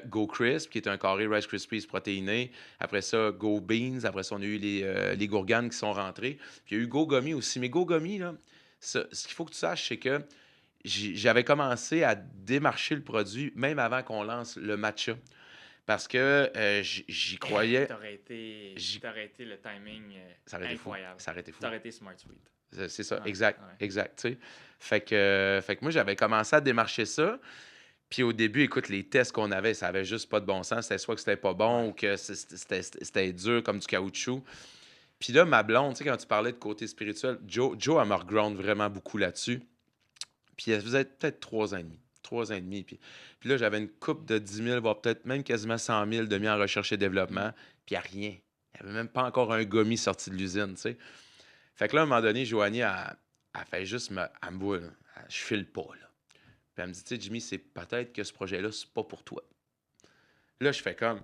Go Crisp, qui est un carré Rice Krispies protéiné. Après ça, Go Beans. Après ça, on a eu les gourganes qui sont rentrées. Puis il y a eu Go Gummy aussi. Mais Go Gummy, là, ce qu'il faut que tu saches, c'est que j'avais commencé à démarcher le produit même avant qu'on lance le matcha. Parce que j'y croyais. T'aurais été le timing Ça aurait été fou. incroyable. Ça aurait été fou. T'aurais été Smart Sweet. C'est ça, Ouais, exact, ouais. exact, tu sais. Fait que moi, j'avais commencé à démarcher ça. Puis au début, écoute, les tests qu'on avait, ça avait juste pas de bon sens. C'était soit que c'était pas bon Ouais. ou que c'était dur comme du caoutchouc. Puis là, ma blonde, tu sais, quand tu parlais de côté spirituel, Joe elle me reground vraiment beaucoup là-dessus. Puis elle faisait peut-être 3 ans et demi. 3 ans et demi. Puis là, j'avais une coupe de 10 000, voire peut-être même quasiment 100 000 de mis en recherche et développement. Mhm. Puis il n'y a rien. Il n'y avait même pas encore un gommi sorti de l'usine, tu sais. Fait que là, à un moment donné, Joanie, elle fait juste elle me voit, là. Je file pas, là. Puis elle me dit, tu sais, Jimmy, c'est peut-être que ce projet-là, c'est pas pour toi. Là, je fais comme,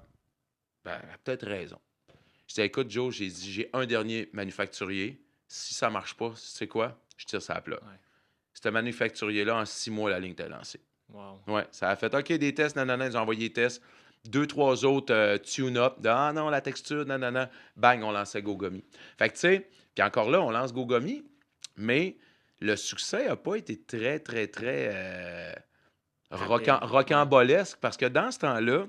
ben, elle a peut-être raison. Je dis, écoute, Joe, j'ai dit, j'ai un dernier manufacturier. Si ça marche pas, c'est quoi? Je tire ça à plat. Ouais. Ce manufacturier-là, en 6 mois, la ligne t'a lancée. Wow. Ouais, ça a fait, OK, des tests, nanana, ils ont envoyé des tests. Deux, trois autres tune-up. Ah non, la texture, nanana. Bang, on lançait Gogomi. Fait que, tu sais, puis encore là, on lance Gogomi, mais le succès n'a pas été très, très, très Rapide. Ouais. rocambolesque parce que dans ce temps-là,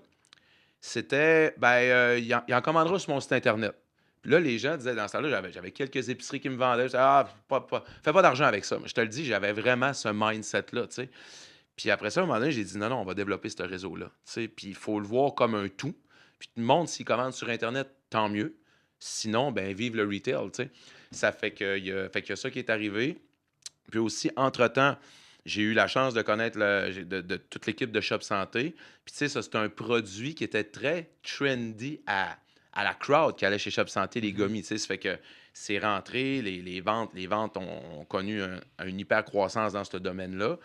c'était, ben, il en commandera sur mon site Internet. Puis là, les gens disaient, dans ce temps-là, j'avais quelques épiceries qui me vendaient. Je disais, ah, fais pas d'argent avec ça. Mais je te le dis, j'avais vraiment ce mindset-là, tu sais. Puis après ça, à un moment donné, j'ai dit, non, non, on va développer ce réseau-là, tu sais. Puis il faut le voir comme un tout. Puis tout le monde, s'il commande sur Internet, tant mieux. Sinon, ben, vive le retail, tu sais. Ça fait qu'il y a ça qui est arrivé. Puis aussi, entre-temps, j'ai eu la chance de connaître de toute l'équipe de Shop Santé. Puis tu sais, ça, c'est un produit qui était très trendy à la crowd qui allait chez Shop Santé, les Mhm. gommis. Tu sais, ça fait que c'est rentré, les ventes ont connu une hyper croissance dans ce domaine-là.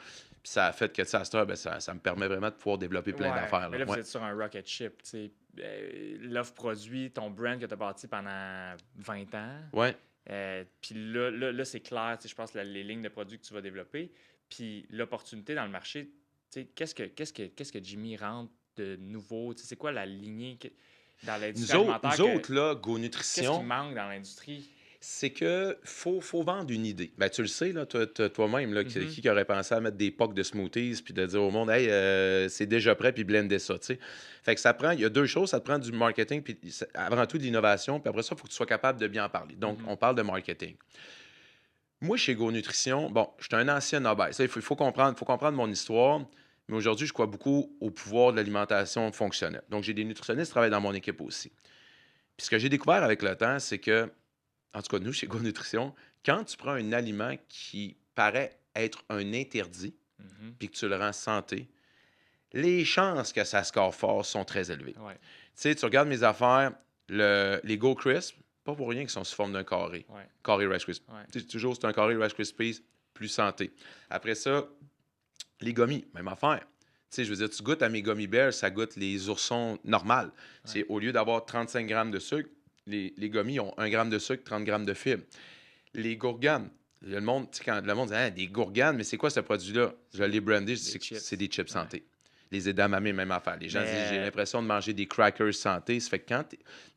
Puis ça a fait que, tu sais, à cette heure, ben, ça me permet vraiment de pouvoir développer plein Ouais, d'affaires, mais là. là, vous Ouais. êtes sur un rocket ship, tu sais. L'offre produit, ton brand que tu as bâti pendant 20 ans. Ouais. Puis là, c'est clair, tu sais, je pense, les lignes de produits que tu vas développer. Puis l'opportunité dans le marché, tu sais, qu'est-ce que Jimmy rentre de nouveau? Tu sais, c'est quoi la lignée dans l'industrie alimentaire Nous autres, là, Go qu'est-ce qui Nutrition, manque dans l'industrie? c'est que faut vendre une idée. Ben, tu le sais, là, toi-même, là, Mhm. qui aurait pensé à mettre des pocs de smoothies puis de dire au monde, hey, c'est déjà prêt, puis blender ça, tu sais. Fait que ça prend, il y a deux choses, ça te prend du marketing, puis avant tout de l'innovation, puis après ça, il faut que tu sois capable de bien en parler. Donc, Mhm. on parle de marketing. Moi, chez Go Nutrition, bon, je suis un ancien obèse. Ça, il faut comprendre mon histoire, mais aujourd'hui, je crois beaucoup au pouvoir de l'alimentation fonctionnelle. Donc, j'ai des nutritionnistes qui travaillent dans mon équipe aussi. Puis ce que j'ai découvert avec le temps, c'est que en tout cas, nous, chez Go Nutrition, quand tu prends un aliment qui paraît être un interdit, Mhm. puis que tu le rends santé, les chances que ça score fort sont très élevées. Ouais, Tu sais, tu regardes mes affaires, les Go Crisp, pas pour rien qu'ils sont sous forme d'un carré. ouais, Carré Rice Krispies. ouais. Tu sais, toujours, c'est un carré Rice Krispies, plus santé. Après ça, les gummies, même affaire. Tu sais, je veux dire, tu goûtes à mes gummy bears, ça goûte les oursons normales. Ouais. C'est au lieu d'avoir 35 grammes de sucre, les gummies ont 1 gramme de sucre, 30 grammes de fibres. Les gourganes. Le monde, tu sais, quand le monde dit, hein, des gourganes, mais c'est quoi ce produit-là? Je l'ai brandé, je dis Des que c'est chips. des chips Ouais. santé. Les edamame, même affaire. Les gens disent, j'ai Mais l'impression de manger des crackers santé. Ça fait que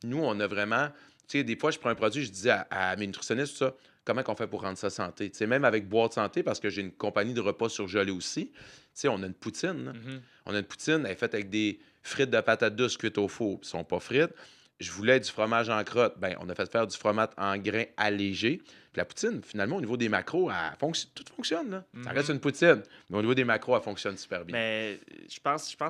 nous, on a vraiment, tu sais, des fois, je prends un produit, je dis à mes nutritionnistes, tout ça, comment qu'on fait pour rendre ça santé? Tu sais, même avec Boîte Santé, parce que j'ai une compagnie de repas surgelés aussi, tu sais, on a une poutine, là. mhm. On a une poutine, elle est faite avec des frites de patates douces cuites au four, puis elles sont pas frites. Je voulais du fromage en crotte. Ben, on a fait faire du fromage en grains allégé. Puis la poutine, finalement, au niveau des macros, tout fonctionne, là. Ça reste Mhm. une poutine, mais au niveau des macros, elle fonctionne super bien. Mais je pense que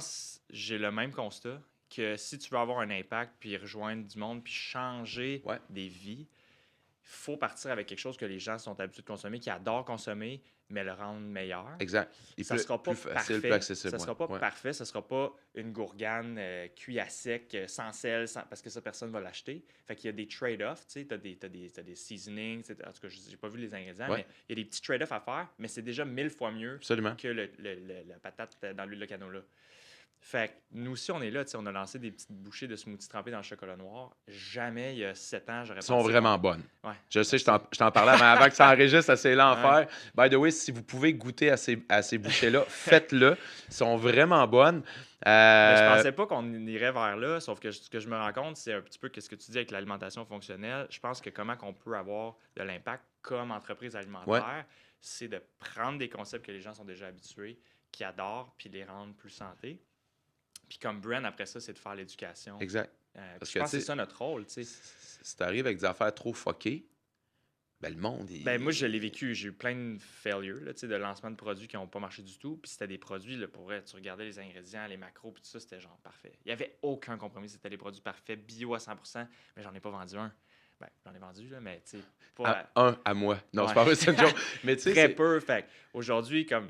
j'ai le même constat que si tu veux avoir un impact, puis rejoindre du monde, puis changer Ouais, des vies, il faut partir avec quelque chose que les gens sont habitués de consommer, qui adorent consommer, mais le rendre meilleur. exact. Et Ça sera pas plus facile, plus parfait. accessible. Ça sera pas Ouais. parfait. Ça sera pas une gourgane cuite à sec, sans sel, parce que ça, personne va l'acheter. Fait qu'il y a des trade-offs. Tu sais, t'as des seasonings. En tout cas, j'ai pas vu les ingrédients, Ouais, mais il y a des petits trade-offs à faire, mais c'est déjà 1000 fois mieux absolument. que la patate dans l'huile de canola. Fait que nous aussi, on est là, tu sais, on a lancé des petites bouchées de smoothie trempé dans le chocolat noir. Jamais, il y a 7 ans, j'aurais Elles sont pensé vraiment bonnes. Ouais, Je sais, merci. je t'en parlais avant que ça enregistre, c'est Ouais. l'enfer. By the way, si vous pouvez goûter à ces bouchées-là, faites-le. Elles sont vraiment bonnes. Mais je Euh, pensais pas qu'on irait vers là, sauf que ce que je me rends compte, c'est un petit peu ce que tu dis avec l'alimentation fonctionnelle. Je pense que comment qu'on peut avoir de l'impact comme entreprise ouais, alimentaire, c'est de prendre des concepts que les gens sont déjà habitués, qui adorent, puis les rendre plus santé. Puis comme brand, après ça, c'est de faire l'éducation. exact. Puis Parce je que, pense tu que c'est sais, ça notre rôle, tu sais. si tu arrives avec des affaires trop fuckées, Ben, le monde, Ben, moi, je l'ai vécu. J'ai eu plein de failures, là, tu sais, de lancement de produits qui n'ont pas marché du tout. Puis c'était des produits, là, pour vrai, tu regardais les ingrédients, les macros, puis tout ça, c'était genre parfait. Il n'y avait aucun compromis. C'était des produits parfaits, bio à 100%, mais j'en ai pas vendu un. Ben, j'en ai vendu, là, mais tu sais, pas. Un à moi. Non, c'est pas Ouais. vrai, c'est une joke. Mais tu sais, Très c'est. peu. Fait que aujourd'hui, comme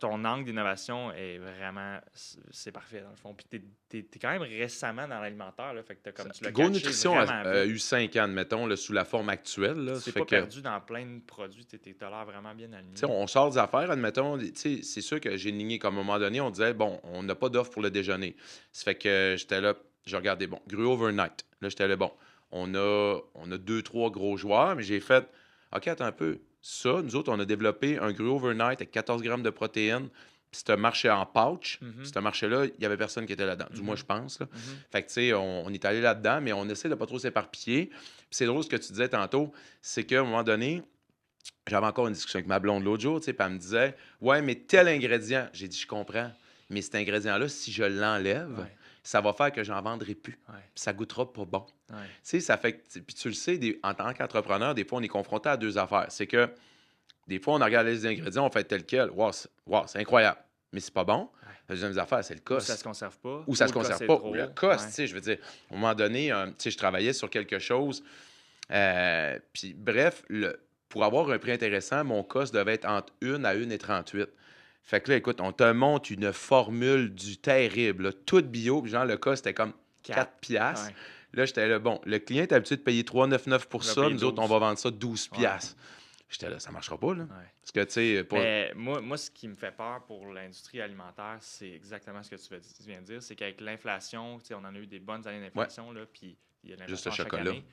ton angle d'innovation est vraiment. C'est parfait, dans le fond. Puis t'es quand même récemment dans l'alimentaire, là. Fait que tu l'as Go catché Nutrition vraiment a vite. eu 5 ans, mettons, là, sous la forme actuelle. Tu Là. Ça t'es fait pas que, perdu dans plein de produits. T'as l'air vraiment bien tu sais, aligné. on sort des affaires, admettons. Tu sais, c'est sûr que j'ai ligné comme à un moment donné, on disait, bon, on n'a pas d'offre pour le déjeuner. Ça fait que j'étais là, je regardais, bon, Gru Overnight. Là, j'étais là, bon, on a deux, trois gros joueurs, mais j'ai fait, OK, attends un peu. Ça, nous autres, on a développé un Gru Overnight avec 14 grammes de protéines. Puis c'est un marché en pouch. Mhm. Ce marché-là, il n'y avait personne qui était là-dedans. Du moins, Mhm. je pense. Là. Mhm. Fait que, tu sais, on est allé là-dedans, mais on essaie de pas trop s'éparpiller. Puis c'est drôle ce que tu disais tantôt, c'est qu'à un moment donné, j'avais encore une discussion avec ma blonde l'autre jour, tu sais, puis elle me disait, ouais, mais tel ingrédient. J'ai dit, je comprends. Mais cet ingrédient-là, si je l'enlève, Ouais. ça va faire que j'en vendrai plus. Ouais. Puis ça goûtera pas bon. Ouais. Tu sais, ça fait que, puis tu le sais, en tant qu'entrepreneur, des fois, on est confronté à deux affaires. C'est que des fois, on regarde les ingrédients, on fait tel quel. Wow, c'est incroyable. Mais c'est pas bon. Ouais. La deuxième affaire, c'est le Ou ça cost. se conserve pas. Ou ça se le cost conserve est pas. trop. Ou le cost, Ouais. tu sais, je veux dire, à un moment donné, tu sais, je travaillais sur quelque chose. Puis bref, pour avoir un prix intéressant, mon cost devait être entre 1 à 1,38. Fait que là, écoute, on te montre une formule du terrible, là, toute bio, puis genre le cost c'était comme 4 piastres. Ouais. Là, j'étais là, bon, le client est habitué de payer 3,99 pour Il va ça, payer nous autres, on 12. va vendre ça 12 Ouais. piastres. J'étais là, ça marchera pas, là. Ouais. Parce que, tu sais, pas... Mais moi, ce qui me fait peur pour l'industrie alimentaire, c'est exactement ce que tu viens de dire. C'est qu'avec l'inflation, tu sais, on en a eu des bonnes années d'inflation, là, puis il y a de Juste l'inflation le à chaque chocolat. année.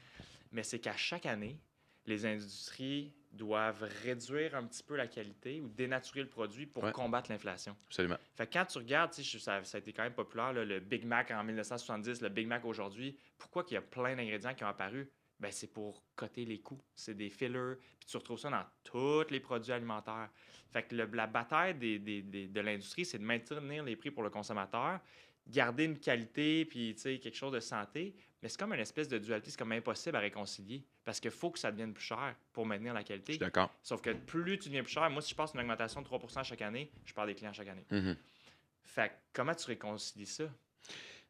Mais c'est qu'à chaque année, les industries doivent réduire un petit peu la qualité ou dénaturer le produit pour Ouais. combattre l'inflation. Absolument. Fait que quand tu regardes, tu sais, ça a été quand même populaire, là, le Big Mac en 1970, le Big Mac aujourd'hui, pourquoi qu'il y a plein d'ingrédients qui ont apparu? Ben, c'est pour coter les coûts. C'est des fillers. Puis tu retrouves ça dans tous les produits alimentaires. Fait que la bataille de l'industrie, c'est de maintenir les prix pour le consommateur, garder une qualité, puis tu sais, quelque chose de santé. Mais c'est comme une espèce de dualité, c'est comme impossible à réconcilier. Parce qu'il faut que ça devienne plus cher pour maintenir la Je suis qualité. d'accord. Sauf que plus tu deviens plus cher, moi, si je passe une augmentation de 3% chaque année, je perds des clients chaque année. Mhm. Fait que comment tu réconcilies ça?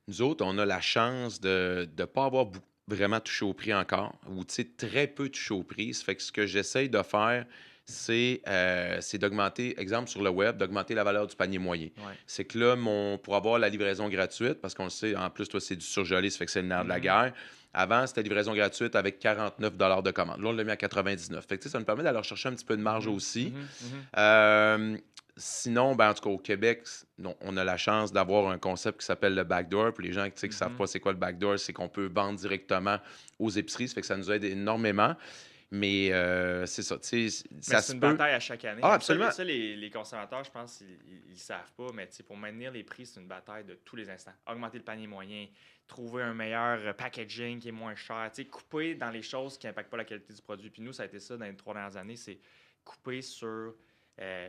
Nous autres, on a la chance de ne pas avoir vraiment touché au prix encore, ou tu sais, très peu touché au prix. Ça fait que ce que j'essaye de faire, c'est d'augmenter, exemple sur le web, d'augmenter la valeur du panier moyen. Ouais. C'est que là, pour avoir la livraison gratuite, parce qu'on le sait, en plus, toi, c'est du surgelé, ça fait que c'est le nerf de la Mhm. guerre. Avant, c'était livraison gratuite avec 49 $ de commande. Là, on l'a mis à 99. Fait que, tu sais, ça nous permet d'aller chercher un petit peu de marge Mhm. aussi. Mhm. Mhm. Euh, Sinon, ben, en tout cas, au Québec, on a la chance d'avoir un concept qui s'appelle le backdoor. Pour les gens qui ne savent Mhm. pas c'est quoi le backdoor, c'est qu'on peut vendre directement aux épiceries. Ça fait que ça nous aide énormément. Mais c'est ça, tu sais, Mais ça c'est se une peut. bataille à chaque année. Ah, Hein. absolument. Ça, les consommateurs, je pense, ils savent pas. Mais tu sais, pour maintenir les prix, c'est une bataille de tous les instants. Augmenter le panier moyen, trouver un meilleur packaging qui est moins cher, tu sais, couper dans les choses qui n'impactent pas la qualité du produit. Puis nous, ça a été ça dans les 3 dernières années, c'est couper sur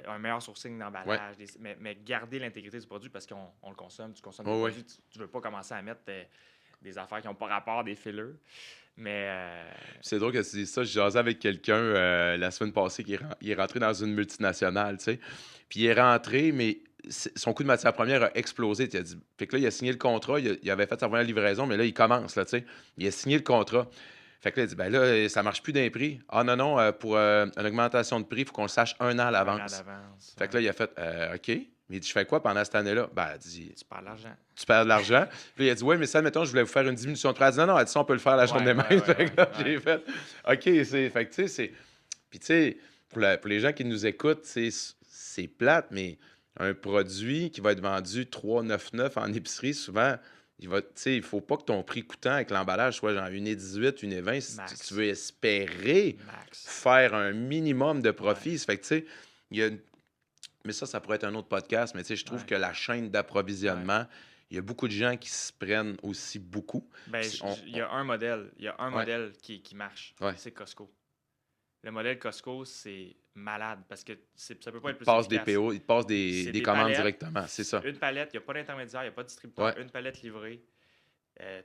un meilleur sourcing Ouais. d'emballage, mais garder l'intégrité du produit parce qu'on le consomme, tu consommes des Ouais, ouais. produits, tu veux pas commencer à mettre des affaires qui n'ont pas rapport, des fillers. Mais C'est drôle que tu dises ça. Je jasais avec quelqu'un la semaine passée il est rentré dans une multinationale, tu sais. Puis il est rentré, mais son coût de matière première a explosé. Il a dit... Fait que là, il a signé le contrat, il avait fait sa première livraison, mais là, il commence, là, tu sais. Il a signé le contrat. Fait que là, il dit, ben là, ça marche plus d'un prix. Ah non, non, pour une augmentation de prix, il faut qu'on le sache un an à un an l'avance. d'avance, Fait que là, il a fait, OK. Mais il dit, je fais quoi pendant cette année-là? Ben, elle dit, tu perds de l'argent. tu perds de l'argent. Puis il a dit, ouais, mais ça, mettons, je voulais vous faire une diminution de prix. Elle a dit, non, non, elle dit, ça, on peut le faire la journée même. Fait que là, j'ai fait, OK, fait que, tu sais, c'est. Puis, tu sais, pour les gens qui nous écoutent, c'est plate, mais un produit qui va être vendu 3,99 en épicerie, souvent, tu sais, il faut pas que ton prix coûtant avec l'emballage soit genre 1,18, 1,20 si tu veux espérer Max. faire un minimum de profit. Ça fait que, tu sais, il y a mais ça pourrait être un autre podcast, mais tu sais, je trouve Ouais. que la chaîne d'approvisionnement, il y a beaucoup de gens qui se prennent aussi beaucoup. Ben, Puis il y a un modèle. Il y a un Ouais. modèle qui marche. Ouais. C'est Costco. Le modèle Costco, c'est malade parce que ça peut pas être Ils plus passent des efficace. PO, ils passent C'est des des commandes palettes. directement, c'est ça. Une palette, il n'y a pas d'intermédiaire, il n'y a pas de distributeur, Ouais. une palette livrée.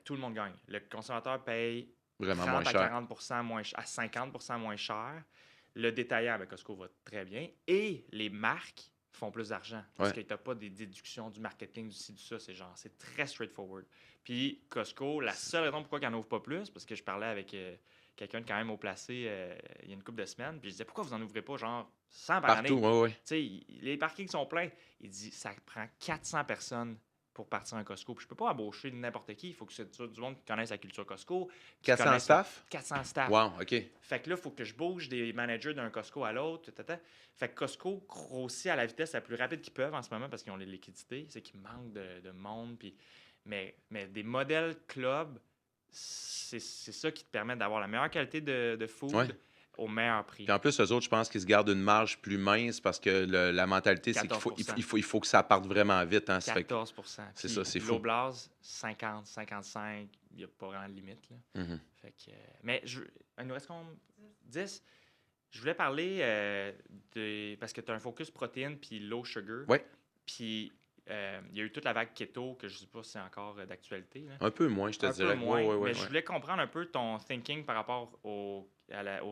Tout le monde gagne. Le consommateur paye Vraiment moins 30 à cher. 40 moins, à 50 moins cher. Le détaillant avec Costco va très bien. Et les marques font plus d'argent parce Ouais. que tu n'as pas des déductions du marketing, du ci, du ça. C'est très straightforward. Puis Costco, la seule raison pourquoi ils n'en ouvrent pas plus, parce que je parlais avec quelqu'un de quand même haut placé il y a une couple de semaines, puis je disais pourquoi vous n'en ouvrez pas genre 100 par Partout, année? oui, oui. Tu sais, les parkings sont pleins. Il dit ça prend 400 personnes pour partir à un Costco. Puis je peux pas embaucher n'importe qui. Il faut que c'est du monde qui connaisse la culture Costco, qui 400 connaisse staff? 400 staff. Wow, OK. Fait que là, il faut que je bouge des managers d'un Costco à l'autre. Fait que Costco grossit à la vitesse la plus rapide qu'ils peuvent en ce moment parce qu'ils ont les liquidités. C'est qu'ils manquent de monde. Mais des modèles club, c'est ça qui te permet d'avoir la meilleure qualité de Ouais. food au meilleur prix. Puis en plus, eux autres, je pense qu'ils se gardent une marge plus mince parce que la mentalité, c'est qu'il faut, 14 il faut que ça parte vraiment vite. Hein. Ça fait que- 14 c'est Puis ça, c'est fou. l'eau blase, 50, 55, il n'y a pas vraiment de limite. Là. Mhm. Fait que, mais il nous reste 10. Je voulais parler parce que tu as un focus protéines puis low sugar. Ouais. Puis il y a eu toute la vague keto que je ne sais pas si c'est encore d'actualité. Là. Un peu moins, je te Un dirais. peu moins, Ouais, ouais, ouais, mais je ouais. voulais comprendre un peu ton thinking par rapport au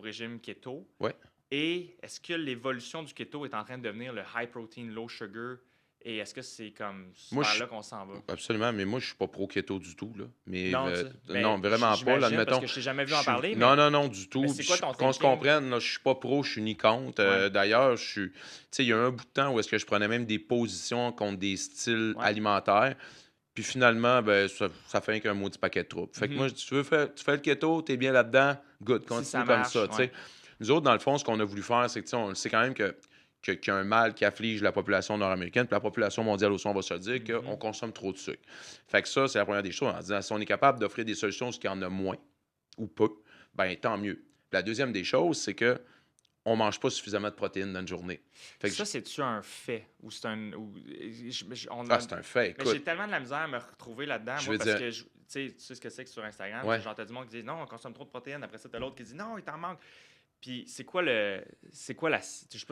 régime keto. Ouais. Et est-ce que l'évolution du keto est en train de devenir le high protein, low sugar? Et est-ce que c'est comme Moi, vers je- là qu'on s'en va? Absolument, mais moi, je suis pas pro-keto du tout. Là. Mais, Non, tu sais, non, vraiment pas. Là, j'imagine, parce admettons, que je t'ai jamais vu en je suis- parler, Non, mais, non, non, du mais tout. c'est quoi ton Qu'on se thinking? comprenne, là, je suis pas pro, je suis ni contre. Ouais. D'ailleurs, je suis. Tu sais, il y a un bout de temps où est-ce que je prenais même des positions contre des styles Ouais. alimentaires. Puis finalement, ben, ça fait qu'un maudit paquet de troubles. Fait que Mhm. moi, je dis, tu fais le keto, t'es bien là-dedans, good, Si continue ça comme marche, ça. tu sais. ouais. Nous autres, dans le fond, ce qu'on a voulu faire, c'est que tu sais, on sait quand même qu'il y a un mal qui afflige la population nord-américaine, puis la population mondiale aussi, on va se le dire, Mhm. qu'on consomme trop de sucre. Fait que ça, c'est la première des choses. En disant, si on est capable d'offrir des solutions où il y en a moins ou peu, ben tant mieux. Puis la deuxième des choses, c'est que on mange pas suffisamment de protéines dans une journée. Fait que Ça, c'est-tu un fait? Ou c'est un. c'est un fait, Mais écoute. j'ai tellement de la misère à me retrouver là-dedans, Je moi, veux parce dire- que tu sais ce que c'est que sur Instagram, Ouais. genre t'as du monde qui dit non, on consomme trop de protéines, après ça t'as l'autre qui dit non, il t'en manque. Puis c'est quoi la. Je sais pas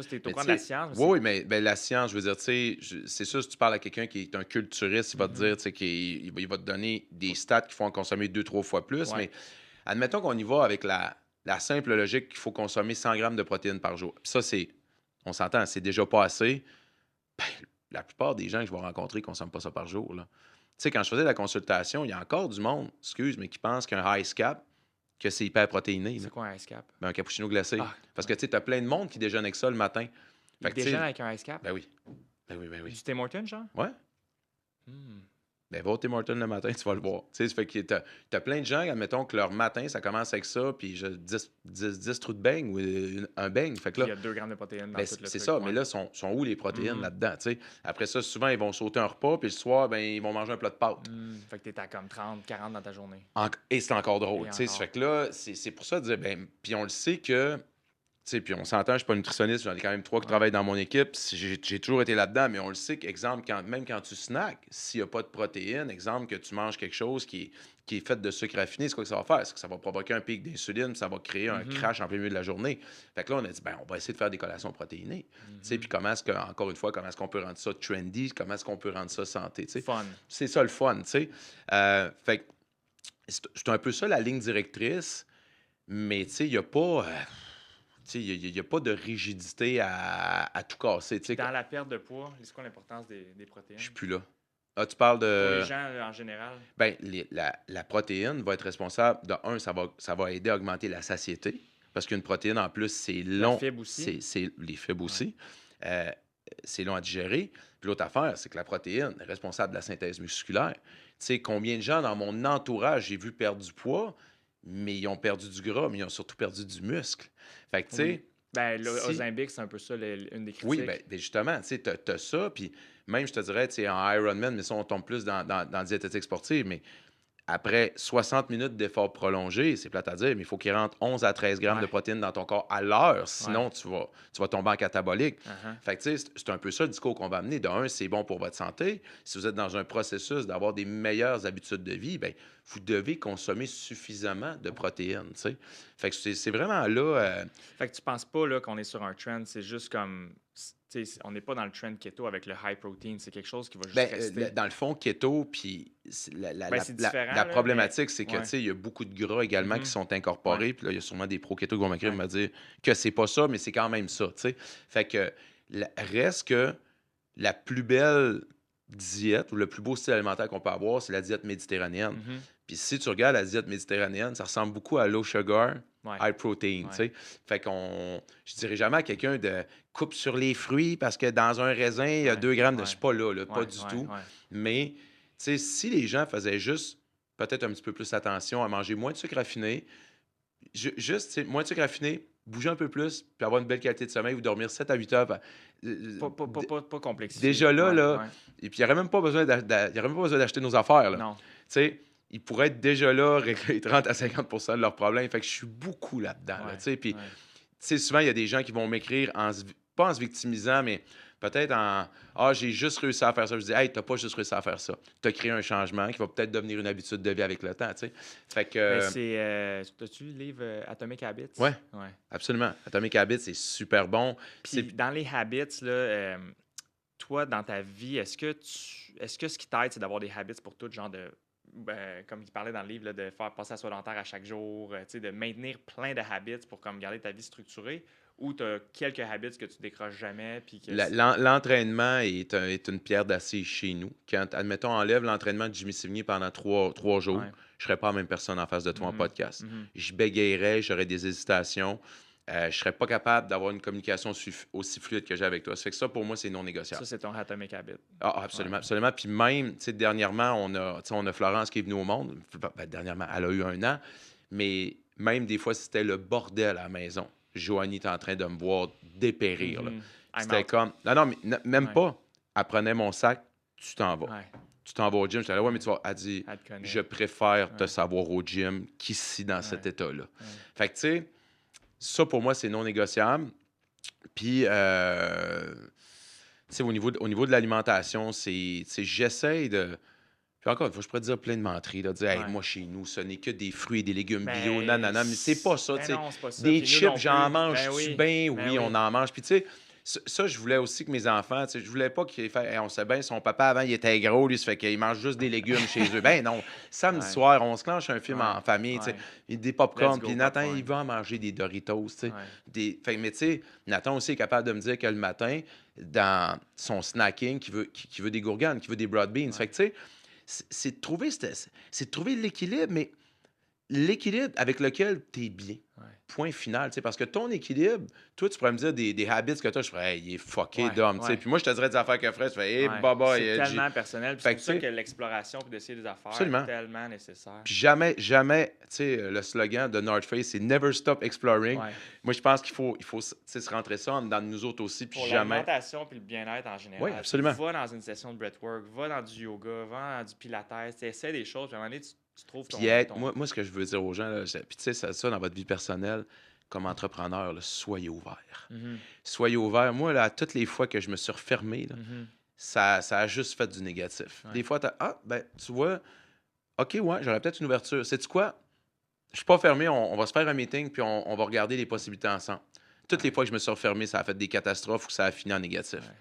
si t'es au Mais courant tu de la sais, science. oui, oui, mais ben, la science, je veux dire, tu sais, c'est sûr, si tu parles à quelqu'un qui est un culturiste, il va te Mhm. dire, tu sais, il va te donner des stats qui font en consommer 2, 3 fois plus. Ouais. Mais admettons qu'on y va avec la simple logique qu'il faut consommer 100 grammes de protéines par jour. Puis ça, on s'entend, c'est déjà pas assez. Ben, la plupart des gens que je vais rencontrer ne consomment pas ça par jour, là. Tu sais, quand je faisais la consultation, il y a encore du monde, excuse, mais qui pense qu'un high cap, que c'est hyper protéiné. C'est quoi un ice cap? Ben, un cappuccino glacé. Ah, Parce que tu sais, t'as plein de monde qui déjeune avec ça le matin. Il Fait que, tu sais, déjeune avec un ice cap? ben oui. Ben oui, ben oui. Du Tim Hortons, genre? Ouais. Hmm. Ben va au Tim Hortons le matin, tu vas le voir. Tu sais, ça fait que t'as plein de gens, admettons que leur matin, ça commence avec ça, puis 10 trous de beigne ou un beigne. Fait que Puis il y là, a 2 grammes de protéines dans ben, tout le c'est truc. ça. Ouais. Mais là, sont où les protéines Mhm. là-dedans, tu sais? Après ça, souvent, ils vont sauter un repas, puis le soir, ben, ils vont manger un plat de pâtes. Fait que t'es à comme 30, 40 dans ta journée. Et c'est encore drôle, Et tu sais. encore. Fait que là, c'est pour ça de dire, ben, puis on le sait que, tu sais, puis on s'entend, je suis pas nutritionniste, j'en ai quand même 3 qui Ouais. travaillent dans mon équipe, j'ai toujours été là-dedans, mais on le sait qu'exemple, même quand tu snacks, s'il n'y a pas de protéines, exemple que tu manges quelque chose qui est fait de sucre raffiné, c'est quoi que ça va faire? C'est que ça va provoquer un pic d'insuline, puis ça va créer un Mhm. crash en plein milieu de la journée. Fait que là, on a dit, ben, on va essayer de faire des collations protéinées. Tu sais, Mhm. puis encore une fois, comment est-ce qu'on peut rendre ça trendy, comment est-ce qu'on peut rendre ça santé, tu sais. Fun. C'est ça le fun, tu sais. Fait que c'est un peu ça la ligne directrice, mais tu sais, il n'y a pas. Tu sais, il y a pas de rigidité à tout casser. Tu sais, Dans la perte de poids, c'est quoi l'importance des protéines? je suis plus là. Ah, tu parles Pour de. les gens en général. Ben, la protéine va être responsable. De un, ça va aider à augmenter la satiété. Parce qu'une protéine, en plus, c'est long. fibre aussi. C'est les fibres aussi. C'est long à digérer. Puis l'autre affaire, c'est que la protéine est responsable de la synthèse musculaire. Tu sais, combien de gens dans mon entourage j'ai vu perdre du poids, mais ils ont perdu du gras, mais ils ont surtout perdu du muscle. Fait que, tu sais. Oui. Ben, le si- Ozempic, c'est un peu ça, une des critiques. Oui, ben justement, tu sais, t'as ça, puis même, je te dirais, tu sais, en Ironman, mais ça, on tombe plus dans la diététique sportive, mais après 60 minutes d'effort prolongé, c'est plate à dire, mais il faut qu'il rentre 11 à 13 grammes Ouais. de protéines dans ton corps à l'heure, sinon tu vas tomber en catabolique. Uh-huh. Fait que, tu sais, c'est un peu ça le discours qu'on va amener. De un, c'est bon pour votre santé. Si vous êtes dans un processus d'avoir des meilleures habitudes de vie, bien, vous devez consommer suffisamment de protéines, tu sais. Fait que c'est vraiment là... Fait que tu penses pas là, qu'on est sur un trend, c'est juste comme on n'est pas dans le trend keto avec le high protein. C'est quelque chose qui va juste Ben, rester. dans le fond, keto, puis C'est différent, la là, problématique, c'est que, ouais. tu sais, il y a beaucoup de gras également qui Mhm. sont Ouais. incorporés. Puis là, il y a sûrement des pro-keto qui vont m'écrire et Ouais. me dire que c'est pas ça, mais c'est quand même ça, tu sais. Fait que, reste que la plus belle diète ou le plus beau style alimentaire qu'on peut avoir, c'est la diète méditerranéenne. Mhm. Puis si tu regardes la diète méditerranéenne, ça ressemble beaucoup à low sugar, Ouais. high protein, tu Ouais. sais. Fait je dirais jamais à quelqu'un de coupe sur les fruits parce que dans un raisin, il y a Ouais. 2 grammes de... Ouais. C'est pas là, pas Ouais. du Ouais. tout. Ouais. Mais, tu sais, si les gens faisaient juste peut-être un petit peu plus attention à manger moins de sucre raffiné, juste, tu sais, moins de sucre raffiné, bouger un peu plus, puis avoir une belle qualité de sommeil ou dormir 7 à 8 heures. Pas complexifié. Déjà là, Ouais. là, Ouais. et puis il n'y aurait même pas besoin il y aurait même pas besoin d'acheter nos affaires, là. Non. Tu sais, ils pourraient être déjà là, régler 30 à 50 de leurs problèmes. Fait que je suis beaucoup là-dedans, là, Ouais. tu sais. Puis, Ouais. tu sais, souvent, il y a des gens qui vont m'écrire pas en se victimisant, mais peut-être en Ah, j'ai juste réussi à faire ça. Je dis, hey, t'as pas juste réussi à faire ça. Tu as créé un changement qui va peut-être devenir une habitude de vie avec le temps, tu sais. Fait Ben, que, T'as-tu lu le livre Atomic Habits? ouais, Ouais. absolument. Atomic Habits, c'est super bon. Puis dans les habits, là, toi, dans ta vie, est-ce que ce qui t'aide, c'est d'avoir des habits pour tout, genre comme il parlait dans le livre, là, de faire passer à soi dentaire à chaque jour, tu sais, de maintenir plein de habits pour comme garder ta vie structurée, ou tu as quelques habits que tu décroches jamais, puis que L'entraînement est une pierre d'acier chez nous. Quand, admettons, on enlève l'entraînement de Jimmy Sévigny pendant trois jours, Ouais. je ne serais pas la même personne en face de toi en Mhm. podcast. Mhm. Je bégayerais, j'aurais des hésitations. Je ne serais pas capable d'avoir une communication aussi fluide que j'ai avec toi. Ça fait que ça, pour moi, c'est non négociable. Ça, c'est ton Atomic Habit. Ah, absolument, Ouais. absolument. Puis même, tu sais, dernièrement, on a Florence qui est venue au monde. Ben, dernièrement, elle a eu 1 an. Mais même des fois, c'était le bordel à la maison. Joanie était en train de me voir dépérir, là. Mhm. I'm C'était out. comme... Non, non, mais même Ouais. pas. Elle prenait mon sac, tu t'en vas. Ouais. Tu t'en vas au gym. J'étais là, ouais, Ouais. mais tu vas... Elle dit, Elle te connaît. je préfère te Ouais. savoir au gym qu'ici dans cet Ouais. état-là. Ouais. Fait que, tu sais, ça, pour moi, c'est non négociable. Puis, tu sais, au niveau de l'alimentation, j'essaie de... Puis encore une fois, je pourrais te dire plein de menteries, là, dire, hey, Ouais. moi, chez nous, ce n'est que des fruits et des légumes bio, Ben, nanana, mais c'est pas ça, tu sais. non, c'est pas ça. Des Puis nous non chips, j'en plus. Ben mange-tu oui. bien? Ben Oui, oui. on en mange. Puis, tu sais, ça, je voulais aussi que mes enfants, tu sais, je voulais pas qu'ils fassent, hey, on sait bien, son papa, avant, il était gros, lui, ça fait qu'il mange juste des légumes chez eux. Ben non, samedi Ouais. soir, on se clenche un film Ouais. en famille, tu sais, Ouais. des Let's pop-corn, go, puis Nathan, popcorn. il va en manger des Doritos, tu sais. Ouais. Fait, mais tu sais, Nathan aussi est capable de me dire que le matin, dans son snacking, qui veut des gourganes, qui veut des broad beans. Ouais. Fait que, tu sais, c'est de trouver l'équilibre, mais l'équilibre avec lequel tu es bien. Ouais. Point final. Tu sais, parce que ton équilibre, toi, tu pourrais me dire des habits que tu as, je ferais, hey, il est fucké Ouais, d'homme. Tu sais. ouais. Puis moi, je te dirais des affaires que ferais, tu fais, hey, Ouais. baba, C'est tellement personnel. Puis c'est Fait pour que, ça tu que sais, l'exploration puis d'essayer des affaires absolument. est tellement nécessaire. Puis jamais, jamais, tu sais, le slogan de North Face, c'est Never Stop Exploring. Ouais. Moi, je pense qu'il faut tu sais, se rentrer ça dans nous autres aussi, puis Pour jamais. l'alimentation puis le bien-être en général. Oui, absolument. Va dans une session de breathwork, va dans du yoga, va dans du pilates, essaie des choses, puis à un moment donné, tu trouves ton... Puis être, moi, ce que je veux dire aux gens, là, puis tu sais, ça dans votre vie personnelle, comme entrepreneur, là, soyez ouverts. Mhm. Soyez ouverts. Moi, là, toutes les fois que je me suis refermé, là, Mhm. ça a juste fait du négatif. Ouais. Des fois, ben, tu vois, OK, ouais, j'aurais peut-être une ouverture. Sais-tu quoi? Je suis pas fermé, on va se faire un meeting, puis on va regarder les possibilités ensemble. Toutes les fois que je me suis refermé, ça a fait des catastrophes ou ça a fini en négatif. Ouais.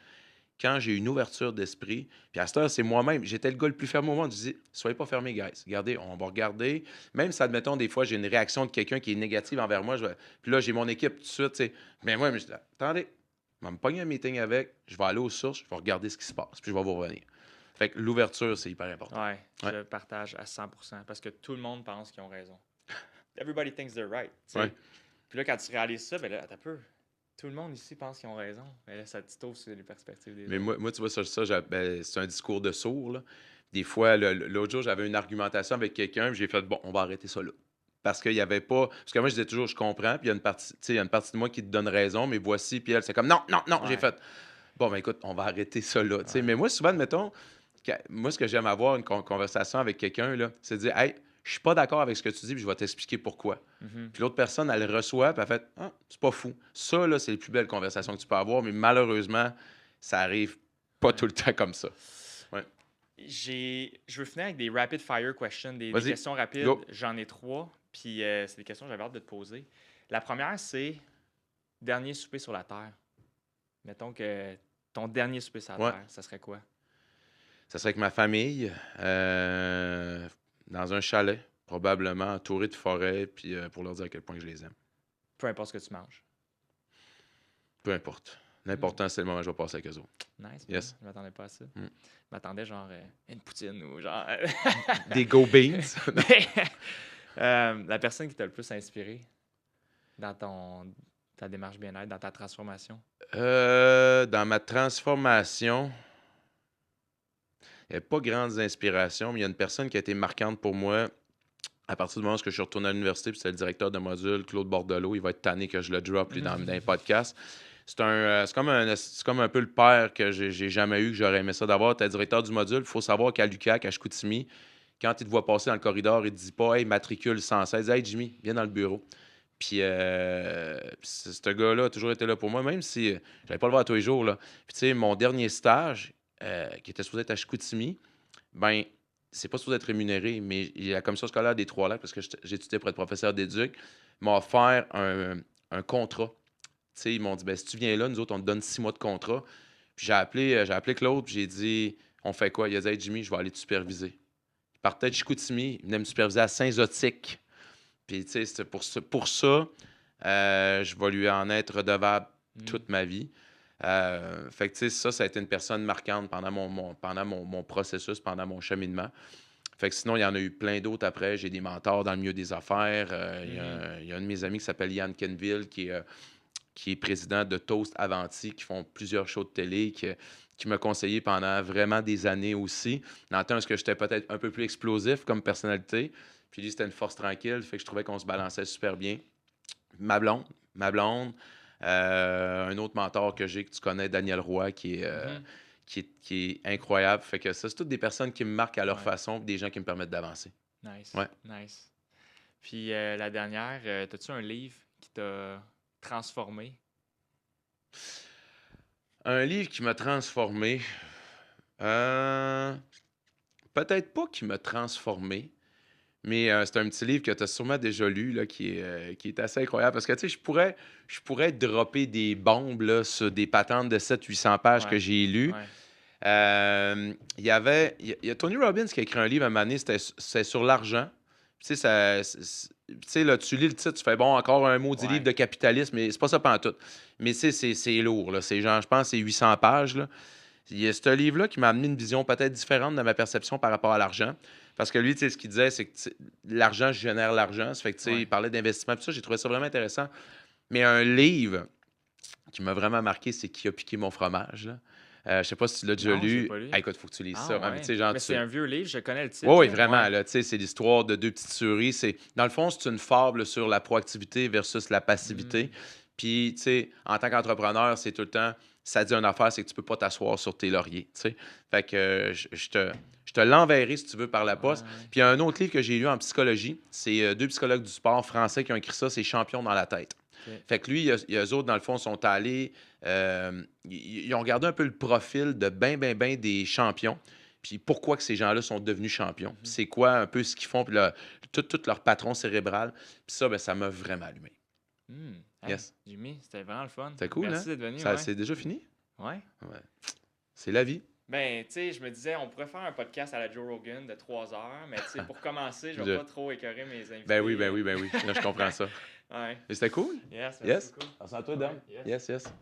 Quand j'ai eu une ouverture d'esprit, puis à cette heure, c'est moi-même. J'étais le gars le plus fermé au monde. Je dis, soyez pas fermés, guys. Regardez, on va regarder. Même si, admettons, des fois, j'ai une réaction de quelqu'un qui est négative envers moi, puis là, j'ai mon équipe tout de suite, tu sais. Mais moi, je dis, attendez, je vais me pogner un meeting avec, je vais aller aux sources, je vais regarder ce qui se passe, puis je vais vous revenir. Fait que l'ouverture, c'est hyper important. Ouais, Ouais. je partage à 100%, parce que tout le monde pense qu'ils ont raison. Everybody thinks they're right. Tu sais. Ouais. Puis là, quand tu réalises ça, ben là, t'as peu. Tout le monde ici pense qu'ils ont raison. Mais là, ça t'ouvre sur les perspectives des Mais autres. moi, tu vois, ben, c'est un discours de sourd, là. Des fois, l'autre jour, j'avais une argumentation avec quelqu'un, puis j'ai fait, bon, on va arrêter ça là. Parce qu'il n'y avait pas. Parce que moi, je disais toujours, je comprends, puis il y a une partie, tu sais, il y a une partie de moi qui te donne raison, mais voici, puis elle, c'est comme, non, non, non, j'ai Ouais. fait. Bon, ben écoute, on va arrêter ça là. Tu sais. Ouais. Mais moi, souvent, admettons, moi, ce que j'aime avoir une conversation avec quelqu'un, là, c'est de dire, hey, je suis pas d'accord avec ce que tu dis, puis je vais t'expliquer pourquoi. Mhm. Puis l'autre personne, elle le reçoit, puis elle fait, ah, c'est pas fou. Ça, là, c'est les plus belles conversations que tu peux avoir, mais malheureusement, ça arrive pas tout le temps comme ça. Je veux finir avec des rapid fire questions, des Vas-y. questions rapides. Go. J'en ai 3. Puis c'est des questions que j'avais hâte de te poser. La première, c'est dernier souper sur la Terre. Mettons que ton dernier souper sur la Ouais. terre, ça serait quoi? Ça serait avec ma famille, dans un chalet, probablement, entouré de forêt, puis pour leur dire à quel point je les aime. Peu importe ce que tu manges. Peu importe. L'important, c'est le moment que je vais passer avec eux autres. Nice, man. Yes. Je m'attendais pas à ça. Mm. Je m'attendais genre une poutine ou genre... Des Go Beans. Mais, la personne qui t'a le plus inspiré dans ta démarche bien-être, dans ta transformation? Dans ma transformation, il n'y a pas grandes inspirations, mais il y a une personne qui a été marquante pour moi à partir du moment où je suis retourné à l'université, puis c'est le directeur de module, Claude Bordelot. Il va être tanné que je le drop lui, dans les podcasts. C'est comme un peu le père que j'ai jamais eu, que j'aurais aimé ça d'avoir. Tu es directeur du module. Il faut savoir qu'à l'UQAC, à Chicoutimi, quand il te voit passer dans le corridor, il te dit pas « Hey, matricule 116 ». « Hey, Jimmy, viens dans le bureau ». Puis ce gars-là a toujours été là pour moi, même si je n'allais pas le voir tous les jours. Là. Puis tu sais, mon dernier stage, qui était supposé être à Chicoutimi, ben c'est pas supposé être rémunéré, mais il y a la commission scolaire des Trois-Lacs, parce que j'étudiais pour être professeur d'éduc, m'a offert un contrat. Tu sais, ils m'ont dit, ben, si tu viens là, nous autres, on te donne 6 mois de contrat. Puis j'ai appelé Claude, puis j'ai dit, on fait quoi? Il a dit, hey, Jimmy, je vais aller te superviser. Il partait de Chicoutimi, il venait me superviser à Saint-Zotique. Puis, tu sais, c'est pour ça, je vais lui en être redevable toute ma vie. Fait que, tu sais, ça a été une personne marquante pendant mon processus, pendant mon cheminement. Fait que sinon, il y en a eu plein d'autres après. J'ai des mentors dans le milieu des affaires. Il y a un de mes amis qui s'appelle Yann Kenville, qui est président de Toast Avanti, qui font plusieurs shows de télé, qui m'a conseillé pendant vraiment des années aussi. Dans le temps, est-ce que j'étais peut-être un peu plus explosif comme personnalité. Puis lui, c'était une force tranquille. Fait que je trouvais qu'on se balançait super bien. Ma blonde. Un autre mentor que j'ai, que tu connais, Daniel Roy, qui est incroyable. Fait que ça, c'est toutes des personnes qui me marquent à leur façon, des gens qui me permettent d'avancer. Nice. Ouais. Nice. Puis la dernière, as-tu un livre qui t'a transformé? Un livre qui m'a transformé. Peut-être pas qui m'a transformé, mais c'est un petit livre que tu as sûrement déjà lu, là, qui est assez incroyable. Parce que, tu sais, je pourrais dropper des bombes là, sur des patentes de 700-800 pages que j'ai lues. Ouais. Il y a Tony Robbins qui a écrit un livre à un moment donné, c'est sur l'argent. Tu sais, là, tu lis le titre, tu fais bon, encore un maudit livre de capitalisme, mais c'est pas ça pantoute. Mais tu sais, c'est lourd, là. C'est genre, je pense, c'est 800 pages, là. Il y a ce livre-là qui m'a amené une vision peut-être différente de ma perception par rapport à l'argent. Parce que lui, tu sais, ce qu'il disait, c'est que l'argent génère l'argent. Ça fait que, tu sais, il parlait d'investissement. Puis ça, j'ai trouvé ça vraiment intéressant. Mais un livre qui m'a vraiment marqué, c'est Qui a piqué mon fromage, là. Je sais pas si tu l'as déjà Non, je l'ai lu. pas lu. Ah, écoute, faut que tu lises Ah, ça. ouais. Mais, tu sais, genre, Mais c'est un vieux livre, je connais le titre. Oui, là. vraiment. Ouais. Là, tu sais, c'est l'histoire de deux petites souris. Dans le fond, c'est une fable sur la proactivité versus la passivité. Puis, tu sais, en tant qu'entrepreneur, c'est tout le temps, ça dit une affaire, c'est que tu peux pas t'asseoir sur tes lauriers, tu sais. Fait que je te l'enverrai, si tu veux, par la poste. Ouais. Puis, il y a un autre livre que j'ai lu en psychologie. C'est deux psychologues du sport français qui ont écrit ça, c'est Champion dans la tête. Okay. Fait que lui, eux autres, dans le fond, sont allés... ils ont regardé un peu le profil de ben des champions. Puis pourquoi que ces gens-là sont devenus champions. Puis c'est quoi un peu ce qu'ils font, puis tout leur patron cérébral. Puis ça, ben, ça m'a vraiment allumé. Hey, Yes. Jimmy, c'était vraiment le fun. C'était cool, Merci hein? d'être venu. C'est déjà fini? Ouais. C'est la vie. Ben, tu sais, je me disais, on pourrait faire un podcast à la Joe Rogan de 3 heures, mais tu sais, pour commencer, je vais pas trop écœurer mes invités. Ben oui. Là, je comprends ça. Ouais. Mais c'était cool? Yes, merci Yes. beaucoup. Merci à toi, Dom. Yes. Yes.